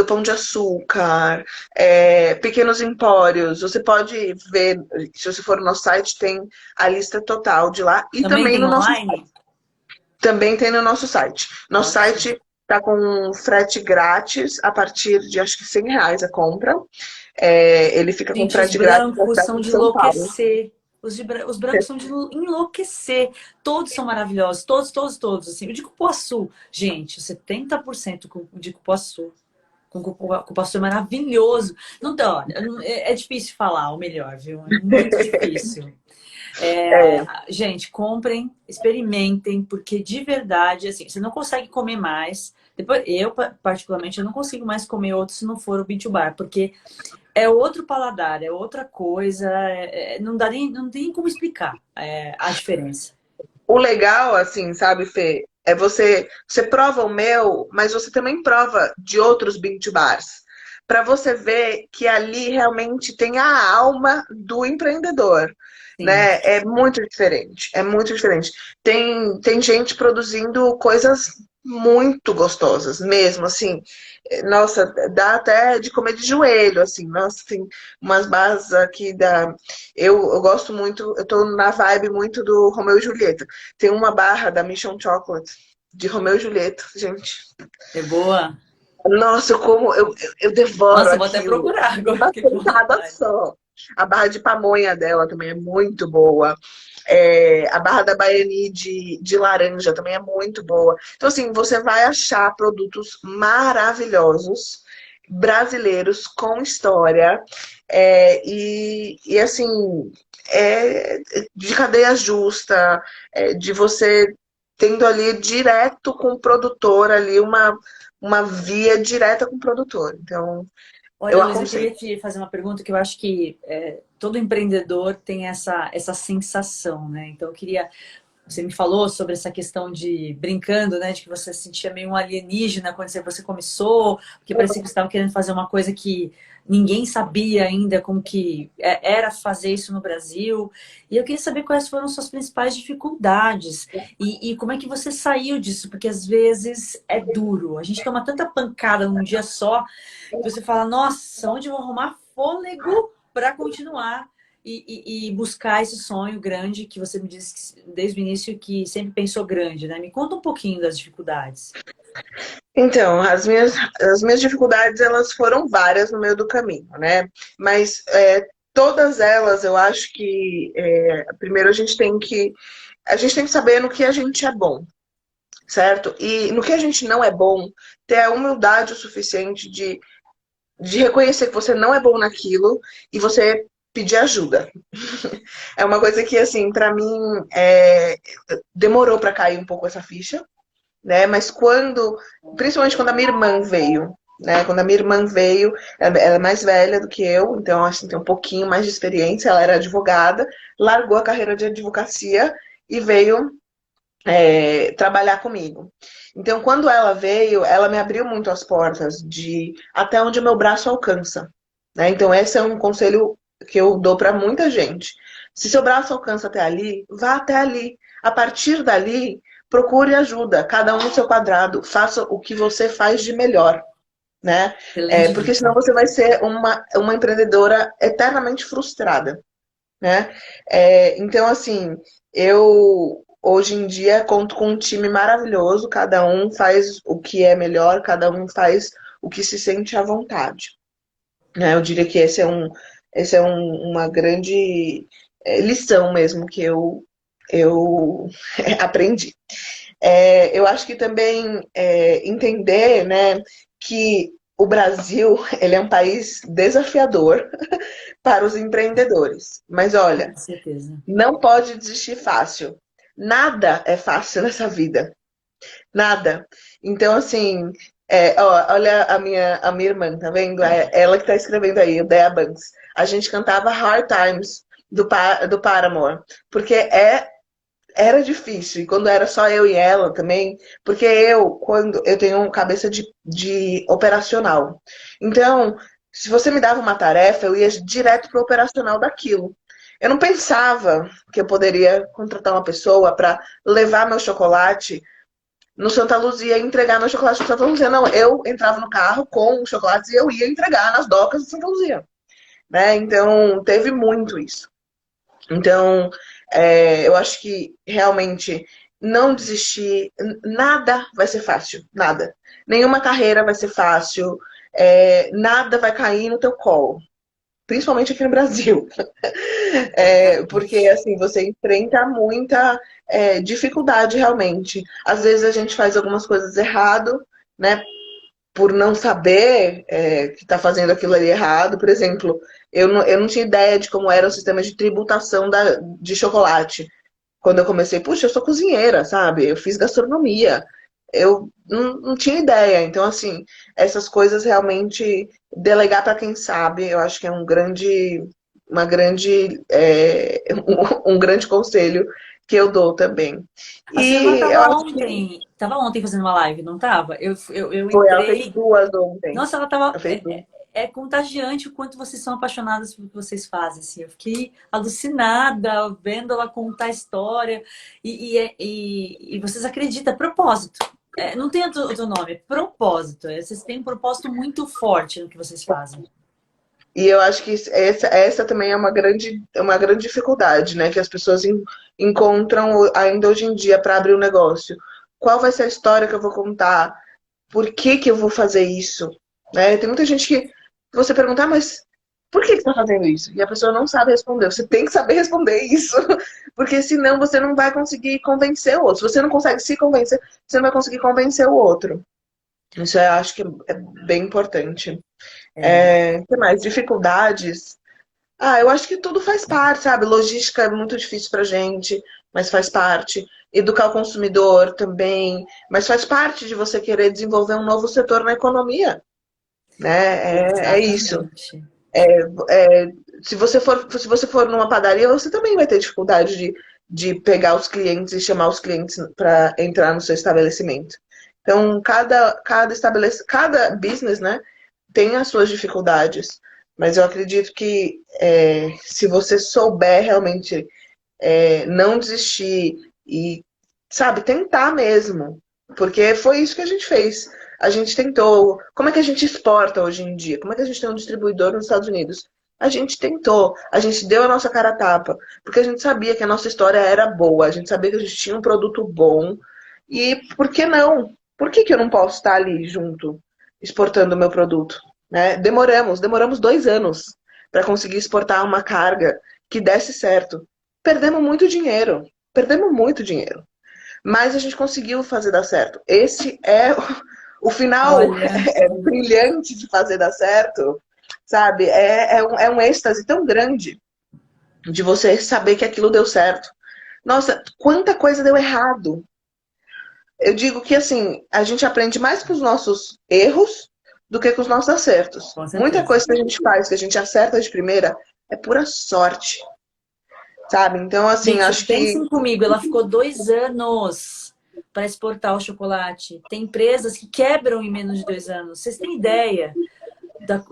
Pão de Açúcar, pequenos empórios. Você pode ver, se você for no nosso site, tem a lista total de lá e Também também tem no nosso online? também tem no nosso site. Nosso Ótimo. site está com frete grátis a partir de acho que R$ 100 a compra. Ele fica com Gente, os frete grátis para a brancos cidade são de de São Paulo. enlouquecer. Os brancos são de enlouquecer. Todos são maravilhosos. Todos, todos, todos. Assim. O de cupuaçu, gente, 70% de cupuaçu. Com cupuaçu é maravilhoso. Não dá, olha, é difícil falar o melhor, viu? É muito difícil. É, Gente, comprem, experimentem, porque de verdade, assim, você não consegue comer mais. Depois, eu, particularmente, eu não consigo mais comer outro se não for o Beach Bar, porque é outro paladar, é outra coisa, não dá nem, não tem nem como explicar a diferença. o legal, assim, sabe, Fê, é você prova o meu, mas você também prova de outros beach bars. Para você ver que ali realmente tem a alma do empreendedor, Sim. né? É muito diferente, é muito diferente. Tem gente produzindo coisas muito gostosas, mesmo, assim. Nossa, dá até de comer de joelho, assim. Nossa, tem umas barras aqui da... eu gosto muito, eu tô na vibe muito do Romeu e Julieta. Tem uma barra da Mission Chocolate de Romeu e Julieta, gente. É boa? Nossa, eu devoro Nossa, eu vou até aquilo. procurar agora, Uma fiquei com sentada vontade. só. A barra de pamonha dela também é muito boa. A barra da Baiani de laranja também é muito boa. Então, assim, você vai achar produtos maravilhosos, brasileiros, com história. Assim, é, de cadeia justa, de você tendo ali direto com o produtor, ali uma via direta com o produtor. Então, eu Olha, Luiz, eu aconselho. queria te fazer uma pergunta que eu acho que todo empreendedor tem essa sensação, né? Então, eu queria você me falou sobre essa questão de brincando, né? De que você se sentia meio um alienígena quando você começou, porque parecia que você estava querendo fazer uma coisa que ninguém sabia ainda como que era fazer isso no Brasil. E eu queria saber quais foram suas principais dificuldades e como é que você saiu disso, porque às vezes é duro. A gente toma tanta pancada num dia só que você fala, nossa, onde eu vou arrumar fôlego para continuar? E buscar esse sonho grande que você me disse desde o início que sempre pensou grande, né? Me conta um pouquinho das dificuldades. Então, as minhas dificuldades, elas foram várias no meio do caminho, né? Mas todas elas, eu acho que primeiro a gente tem que saber no que a gente é bom, certo? E no que a gente não é bom, ter a humildade o suficiente de reconhecer que você não é bom naquilo e você pedir ajuda. É uma coisa que, assim, pra mim, demorou pra cair um pouco essa ficha, né? Mas principalmente quando a minha irmã veio, né? Quando a minha irmã veio, ela é mais velha do que eu, então acho que tem um pouquinho mais de experiência. Ela era advogada, largou a carreira de advocacia e veio trabalhar comigo. Então, quando ela veio, ela me abriu muito as portas de até onde o meu braço alcança, né? Então, esse é um conselho que eu dou para muita gente. Se seu braço alcança até ali, vá até ali. A partir dali, procure ajuda, cada um no seu quadrado, faça o que você faz de melhor, né? Excelente Porque senão dica. você vai ser uma empreendedora eternamente frustrada, né? Então, assim, eu hoje em dia conto com um time maravilhoso, cada um faz o que é melhor, cada um faz o que se sente à vontade, né? Eu diria que uma grande lição mesmo que eu aprendi. Eu acho que também entender, né, que o Brasil ele é um país desafiador para os empreendedores. Mas olha, Com certeza. não pode desistir fácil. Nada é fácil nessa vida. Nada. Então, assim, olha a minha irmã, tá vendo? É ela que tá escrevendo aí, o Dea Banks. A gente cantava Hard Times do Paramore, porque era difícil. E quando era só eu e ela também, porque quando eu tenho cabeça de operacional. Então, se você me dava uma tarefa, eu ia direto pro operacional daquilo. Eu não pensava que eu poderia contratar uma pessoa para levar meu chocolate no Santa Luzia e entregar meu chocolate no Santa Luzia. Não, eu entrava no carro com os chocolates e eu ia entregar nas docas do Santa Luzia, né? Então, teve muito isso. Então, eu acho que realmente não desistir, nada vai ser fácil, nada. Nenhuma carreira vai ser fácil, nada vai cair no teu colo, principalmente aqui no Brasil. Porque assim, você enfrenta muita dificuldade realmente. Às vezes a gente faz algumas coisas errado, né? Por não saber que está fazendo aquilo ali errado. Por exemplo, eu não tinha ideia de como era o sistema de tributação de chocolate. Quando eu comecei, puxa, eu sou cozinheira, sabe? Eu fiz gastronomia. Eu não tinha ideia. Então, assim, essas coisas realmente delegar para quem sabe, eu acho que é uma grande, um grande conselho que eu dou também. A sua irmã E eu acho que tava ontem fazendo uma live, não tava? Eu ela fez entrei. duas ontem. Nossa, ela tava. Ela fez duas. É contagiante o quanto vocês são apaixonados pelo que vocês fazem. Assim. Eu fiquei alucinada vendo ela contar a história. E vocês acreditam, é propósito. Não tem outro nome, é propósito. Vocês têm um propósito muito forte no que vocês fazem. E eu acho que essa também é uma grande dificuldade, né? Que as pessoas encontram ainda hoje em dia para abrir um negócio. Qual vai ser a história que eu vou contar? Por que que eu vou fazer isso? Né? Tem muita gente que você perguntar, mas por que que você está fazendo isso? E a pessoa não sabe responder. Você tem que saber responder isso, porque senão você não vai conseguir convencer o outro. Se você não consegue se convencer, você não vai conseguir convencer o outro. Isso eu acho que é bem importante. É, Que mais? Dificuldades. Eu acho que tudo faz parte, sabe? Logística é muito difícil pra gente, mas faz parte. Educar o consumidor também, mas faz parte de você querer desenvolver um novo setor na economia, né? É isso. exatamente. Se você for numa padaria, você também vai ter dificuldade de pegar os clientes e chamar os clientes para entrar no seu estabelecimento. Então, cada business, né, tem as suas dificuldades, mas eu acredito que se você souber realmente não desistir e, sabe, tentar mesmo, porque foi isso que a gente fez. A gente tentou. Como é que a gente exporta hoje em dia? Como é que a gente tem um distribuidor nos Estados Unidos? A gente tentou, a gente deu a nossa cara a tapa, porque a gente sabia que a nossa história era boa, a gente sabia que a gente tinha um produto bom. E por que não? Por que que eu não posso estar ali junto, exportando o meu produto? Né? Demoramos 2 anos para conseguir exportar uma carga que desse certo. Perdemos muito dinheiro, perdemos muito dinheiro. Mas a gente conseguiu fazer dar certo. Esse é o final Olha, brilhante de fazer dar certo, sabe? É um êxtase tão grande de você saber que aquilo deu certo. Nossa, quanta coisa deu errado. Eu digo que assim, a gente aprende mais com os nossos erros do que com os nossos acertos. com Muita certeza. coisa que a gente faz, que a gente acerta de primeira, é pura sorte, sabe? Então, assim, Gente, acho que pensem comigo, ela ficou 2 anos para exportar o chocolate. Tem empresas que quebram em menos de 2 anos. Vocês têm ideia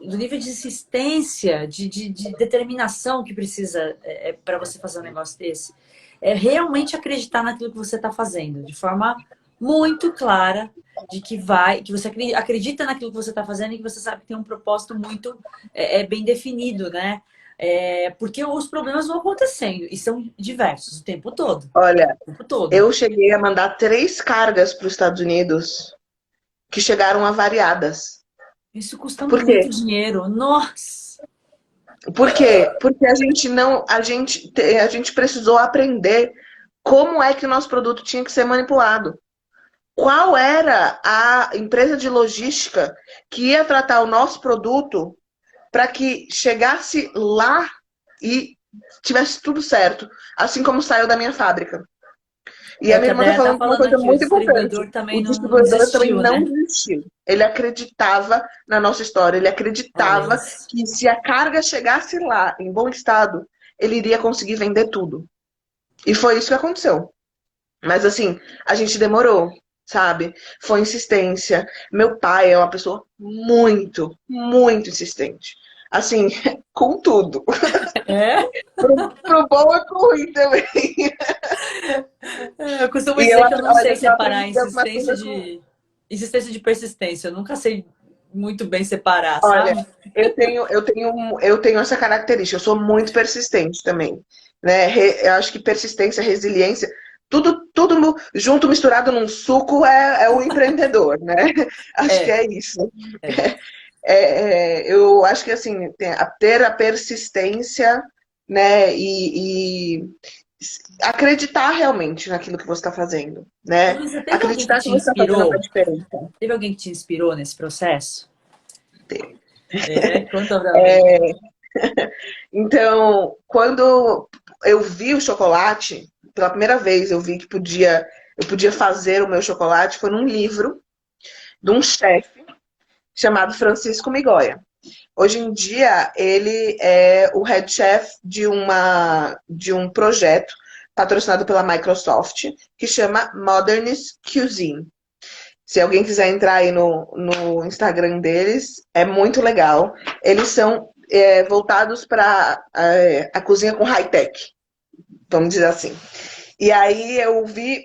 do nível de insistência, de determinação que precisa para você fazer um negócio desse? É realmente acreditar naquilo que você está fazendo, de forma muito clara, de que você acredita naquilo que você está fazendo e que você sabe que tem um propósito muito bem definido, né? Porque os problemas vão acontecendo e são diversos o tempo todo. olha, O tempo todo. eu cheguei a mandar 3 cargas para os Estados Unidos que chegaram avariadas. Isso custa Por quê? muito dinheiro. Nossa! Por quê? Porque a gente não, a gente precisou aprender como é que o nosso produto tinha que ser manipulado. Qual era a empresa de logística que ia tratar o nosso produto para que chegasse lá e tivesse tudo certo, assim como saiu da minha fábrica. E É a o que minha a irmã está Déia tá falando uma falando coisa aqui, o muito importante. distribuidor O também não distribuidor também desistiu, não né? desistiu. Ele acreditava na nossa história, ele Olha acreditava isso. que se a carga chegasse lá em bom estado, ele iria conseguir vender tudo. E foi isso que aconteceu. Mas assim, a gente demorou, sabe? Foi insistência. Meu pai é uma pessoa muito, muito insistente. assim, com tudo. É? Pro bom e pro ruim também. Eu costumo E dizer que eu não sei olha, que eu separar aprendi algumas coisas com. insistência de persistência. Eu nunca sei muito bem separar, Olha, sabe? eu tenho essa característica, eu sou muito persistente também, né? Eu acho que persistência, resiliência, tudo junto misturado num suco é o empreendedor, né? Acho que É, é isso. é. Eu acho que assim, ter a persistência, né? E acreditar realmente naquilo que você está fazendo, Ô, né? Luísa, teve alguém que Acreditar que te você está fazendo uma inspirou? diferença. Teve alguém que te inspirou nesse processo? Ter. É, conta pra mim. Então, quando eu vi o chocolate, pela primeira vez eu vi que eu podia fazer o meu chocolate, foi num livro de um chefe chamado Francisco Migoia. Hoje em dia, ele é o head chef de um projeto patrocinado pela Microsoft, que chama Modernist Cuisine. Se alguém quiser entrar aí no Instagram deles, é muito legal. Eles são voltados para a cozinha com high-tech, vamos dizer assim. E aí eu vi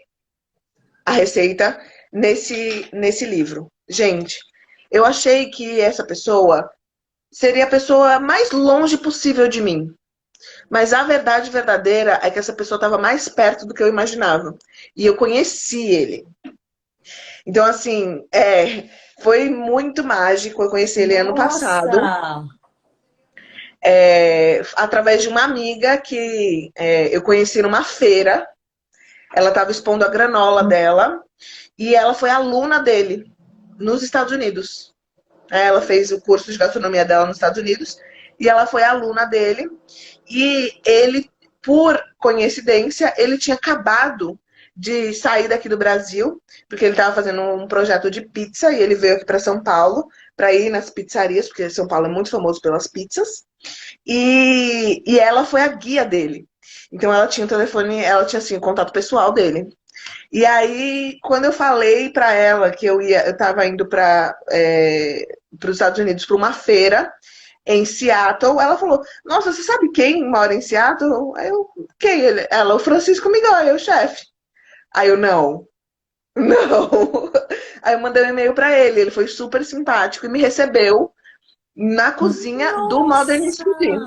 a receita nesse livro. Gente, eu achei que essa pessoa seria a pessoa mais longe possível de mim. Mas a verdade verdadeira é que essa pessoa estava mais perto do que eu imaginava. E eu conheci ele. Então, assim, foi muito mágico. Eu conheci ele ano passado, Nossa! através de uma amiga que eu conheci numa feira. Ela estava expondo a granola dela e ela foi aluna dele nos Estados Unidos. Ela fez o curso de gastronomia dela nos Estados Unidos e ela foi aluna dele. E ele, por coincidência, ele tinha acabado de sair daqui do Brasil, porque ele estava fazendo um projeto de pizza e ele veio aqui para São Paulo para ir nas pizzarias, porque São Paulo é muito famoso pelas pizzas. E ela foi a guia dele. Então ela tinha o telefone, ela tinha assim o contato pessoal dele. E aí, quando eu falei para ela que eu estava indo para os Estados Unidos para uma feira em Seattle, ela falou: Nossa, você sabe quem mora em Seattle? Aí eu, quem? Ela, o Francisco Migoia, o chefe. Aí eu, não, não. Aí eu mandei um e-mail para ele, ele foi super simpático e me recebeu na cozinha do Modern Nossa! Cuisine.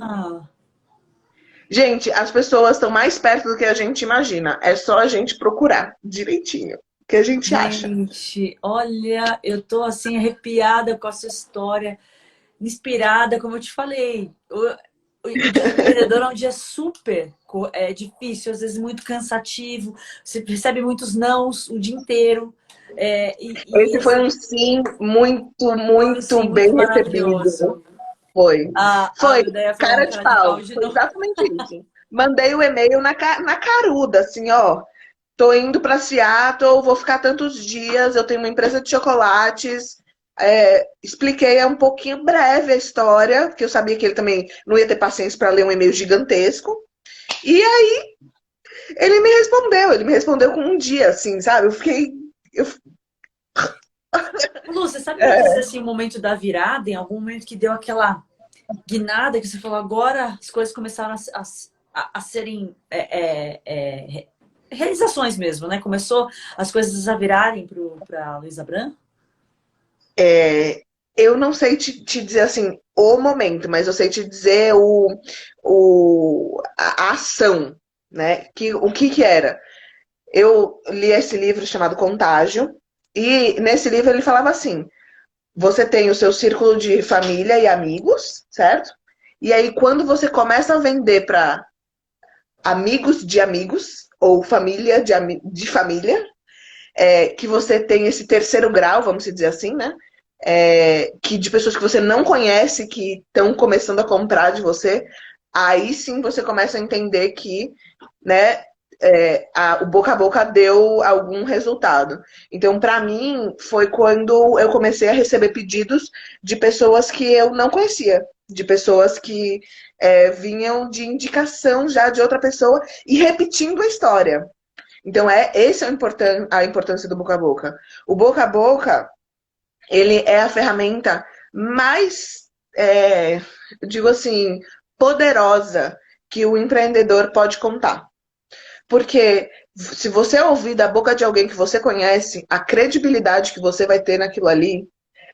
Gente, as pessoas estão mais perto do que a gente imagina. É só a gente procurar direitinho o que a gente acha. Gente, olha, eu tô assim arrepiada com essa história, inspirada, como eu te falei. O dia do empreendedor é um dia super difícil, às vezes muito cansativo. Você recebe muitos nãos o dia inteiro. E Esse foi um receber sim muito, um muito sim muito bem recebido. maravilhoso. Foi. A Foi ideia foi uma cara de cara de pau pau. de Foi novo. exatamente isso. Mandei o e-mail na caruda, assim, ó. Tô indo para Seattle, vou ficar tantos dias, eu tenho uma empresa de chocolates. Expliquei um pouquinho breve a história, porque eu sabia que ele também não ia ter paciência para ler um e-mail gigantesco. E aí ele me respondeu com um dia, assim, sabe? Eu fiquei. Eu, Lu, você sabe me dizer é, assim, o momento da virada, em algum momento que deu aquela guinada que você falou, agora as coisas começaram a serem realizações mesmo, né? Começou as coisas a virarem para Luísa Bran? eu não sei te dizer assim o momento, mas eu sei te dizer a ação, né? O que era? Eu li esse livro chamado Contágio, e nesse livro ele falava assim: você tem o seu círculo de família e amigos, certo? E aí, quando você começa a vender para amigos de amigos, ou família de família, que você tem esse terceiro grau, vamos dizer assim, né? Que de pessoas que você não conhece, que estão começando a comprar de você, aí sim você começa a entender que, né, o boca a boca deu algum resultado. Então, para mim, foi quando eu comecei a receber pedidos de pessoas que eu não conhecia, de pessoas que vinham de indicação já de outra pessoa e repetindo a história. Então, esse é a importância do boca a boca. O boca a boca, ele é a ferramenta mais eu digo assim, poderosa que o empreendedor pode contar. Porque se você ouvir da boca de alguém que você conhece, a credibilidade que você vai ter naquilo ali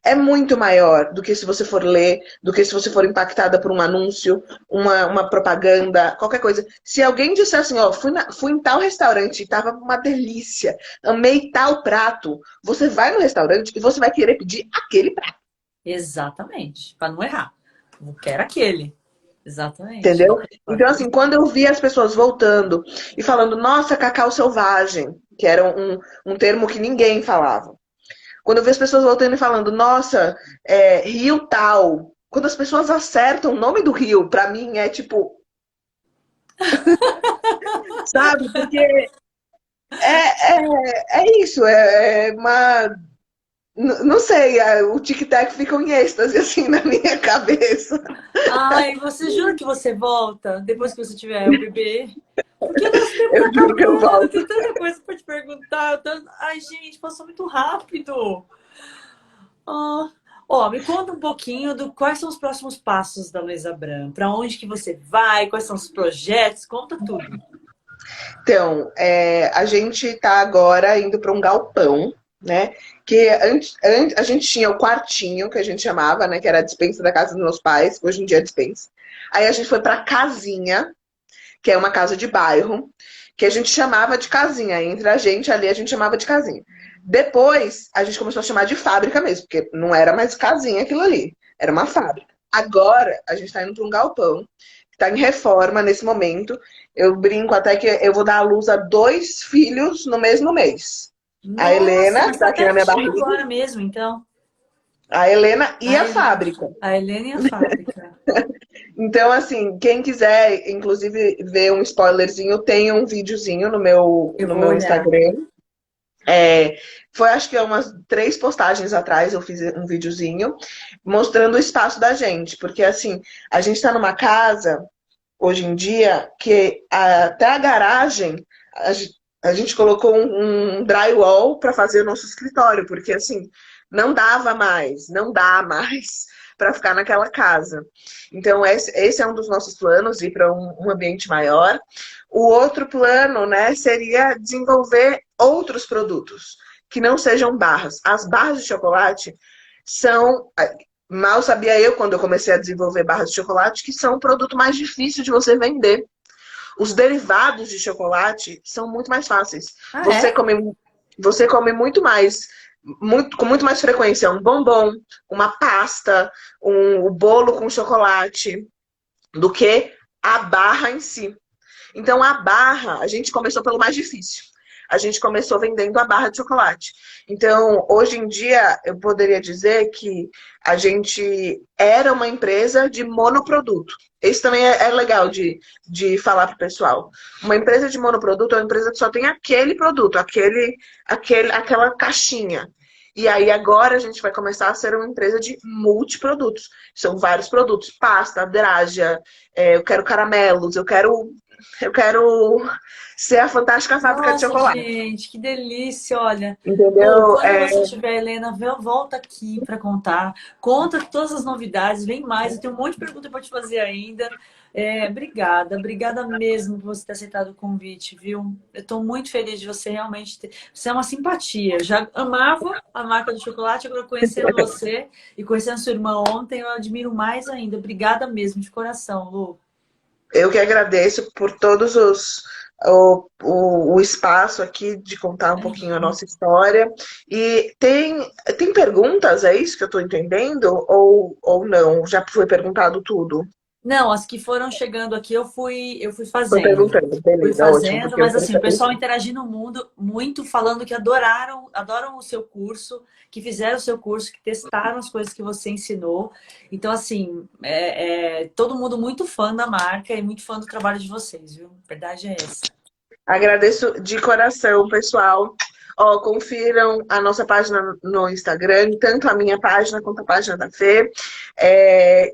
é muito maior do que se você for ler, do que se você for impactada por um anúncio, uma propaganda, qualquer coisa. Se alguém disser assim, ó, fui em tal restaurante e tava uma delícia, amei tal prato, você vai no restaurante e você vai querer pedir aquele prato, Exatamente, para não errar. Eu quero aquele. Exatamente. entendeu? Então, assim, quando eu vi as pessoas voltando e falando, nossa, cacau selvagem, que era um termo que ninguém falava. Quando eu vejo as pessoas voltando e falando, nossa, rio tal. Quando as pessoas acertam o nome do rio, pra mim é tipo, sabe? Porque é isso, é uma. Não sei, o tic-tac fica em êxtase assim na minha cabeça. Ai, você jura que você volta depois que você tiver o bebê? Porque o nosso tempo tá Eu juro que eu acabando, volto. tem tanta coisa pra te perguntar. Ai, gente, passou muito rápido. Ah, ó, me conta um pouquinho do quais são os próximos passos da Luísa Bram. Para onde que você vai? Quais são os projetos? Conta tudo. Então, a gente está agora indo para um galpão, né? Que antes a gente tinha o quartinho, que a gente chamava, né? Que era a despensa da casa dos meus pais, hoje em dia é despensa. Aí a gente foi para casinha, que é uma casa de bairro, que a gente chamava de casinha. Entre a gente ali, a gente chamava de casinha. Depois, a gente começou a chamar de fábrica mesmo, porque não era mais casinha aquilo ali, era uma fábrica. Agora, a gente está indo para um galpão, que está em reforma nesse momento. Eu brinco até que eu vou dar à luz a 2 filhos no mesmo mês. A Nossa, Helena, mas que tá tá aqui na minha pertinho barriga, agora mesmo, então. a Helena e A a Helena, fábrica. a Helena e a fábrica. Então, assim, quem quiser, inclusive, ver um spoilerzinho, tem um videozinho no meu, Eu no vou meu olhar. Instagram. Foi acho que umas 3 postagens atrás eu fiz um videozinho mostrando o espaço da gente, porque assim, a gente está numa casa hoje em dia que até a garagem a gente colocou um drywall para fazer o nosso escritório, porque assim, não dava mais, não dá mais para ficar naquela casa. Então, esse é um dos nossos planos, ir para um ambiente maior. O outro plano, né, seria desenvolver outros produtos que não sejam barras. As barras de chocolate são. Mal sabia eu, quando eu comecei a desenvolver barras de chocolate, que são o produto mais difícil de você vender. Os derivados de chocolate são muito mais fáceis. Ah, Você é? come, você come muito mais, com muito mais frequência, um bombom, uma pasta, o bolo com chocolate, do que a barra em si. Então, a barra, a gente começou pelo mais difícil. A gente começou vendendo a barra de chocolate. Então, hoje em dia, eu poderia dizer que a gente era uma empresa de monoproduto. Isso também é legal de falar para o pessoal. Uma empresa de monoproduto é uma empresa que só tem aquele produto, aquela caixinha. E aí agora a gente vai começar a ser uma empresa de multiprodutos. São vários produtos, pasta, drágia, eu quero caramelos, eu quero ser a fantástica fábrica de Nossa, chocolate. gente, que delícia, olha. Lu, Entendeu? quando você tiver, Helena, volta aqui para contar. Conta todas as novidades, vem mais. Eu tenho um monte de pergunta para te fazer ainda. Obrigada, obrigada mesmo por você ter aceitado o convite, viu? Eu estou muito feliz de você realmente ter. Você é uma simpatia. Eu já amava a marca do chocolate, agora conhecendo você e conhecendo sua irmã ontem, eu admiro mais ainda. Obrigada mesmo, de coração, Lu. Eu que agradeço por todos o espaço aqui de contar um pouquinho a nossa história. E tem perguntas, é isso que eu estou entendendo? Ou não? Já foi perguntado tudo? Não, as que foram chegando aqui eu fui Foi fazendo. perguntando, Fui beleza, ótimo, fazendo, porque eu mas quero assim, o saber. pessoal interagindo no mundo muito, falando que adoram o seu curso, que fizeram o seu curso, que testaram as coisas que você ensinou. Então, assim, todo mundo muito fã da marca e muito fã do trabalho de vocês, viu? A verdade é essa. Agradeço de coração, pessoal. Ó, confiram a nossa página no Instagram, tanto a minha página quanto a página da Fê.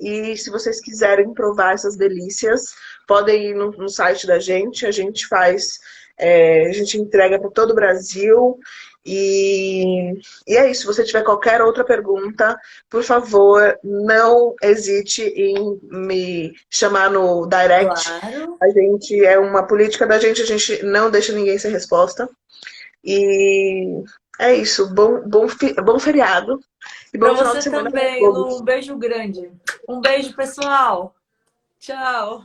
E se vocês quiserem provar essas delícias, podem ir no site da gente. A gente faz, a gente entrega para todo o Brasil. E é isso. Se você tiver qualquer outra pergunta, por favor, não hesite em me chamar no direct. Claro. A gente é uma política da gente, a gente não deixa ninguém sem resposta. E é isso. Bom feriado e Para bom final de você semana para também, Lu. todos. Um beijo grande. Um beijo, pessoal. Tchau.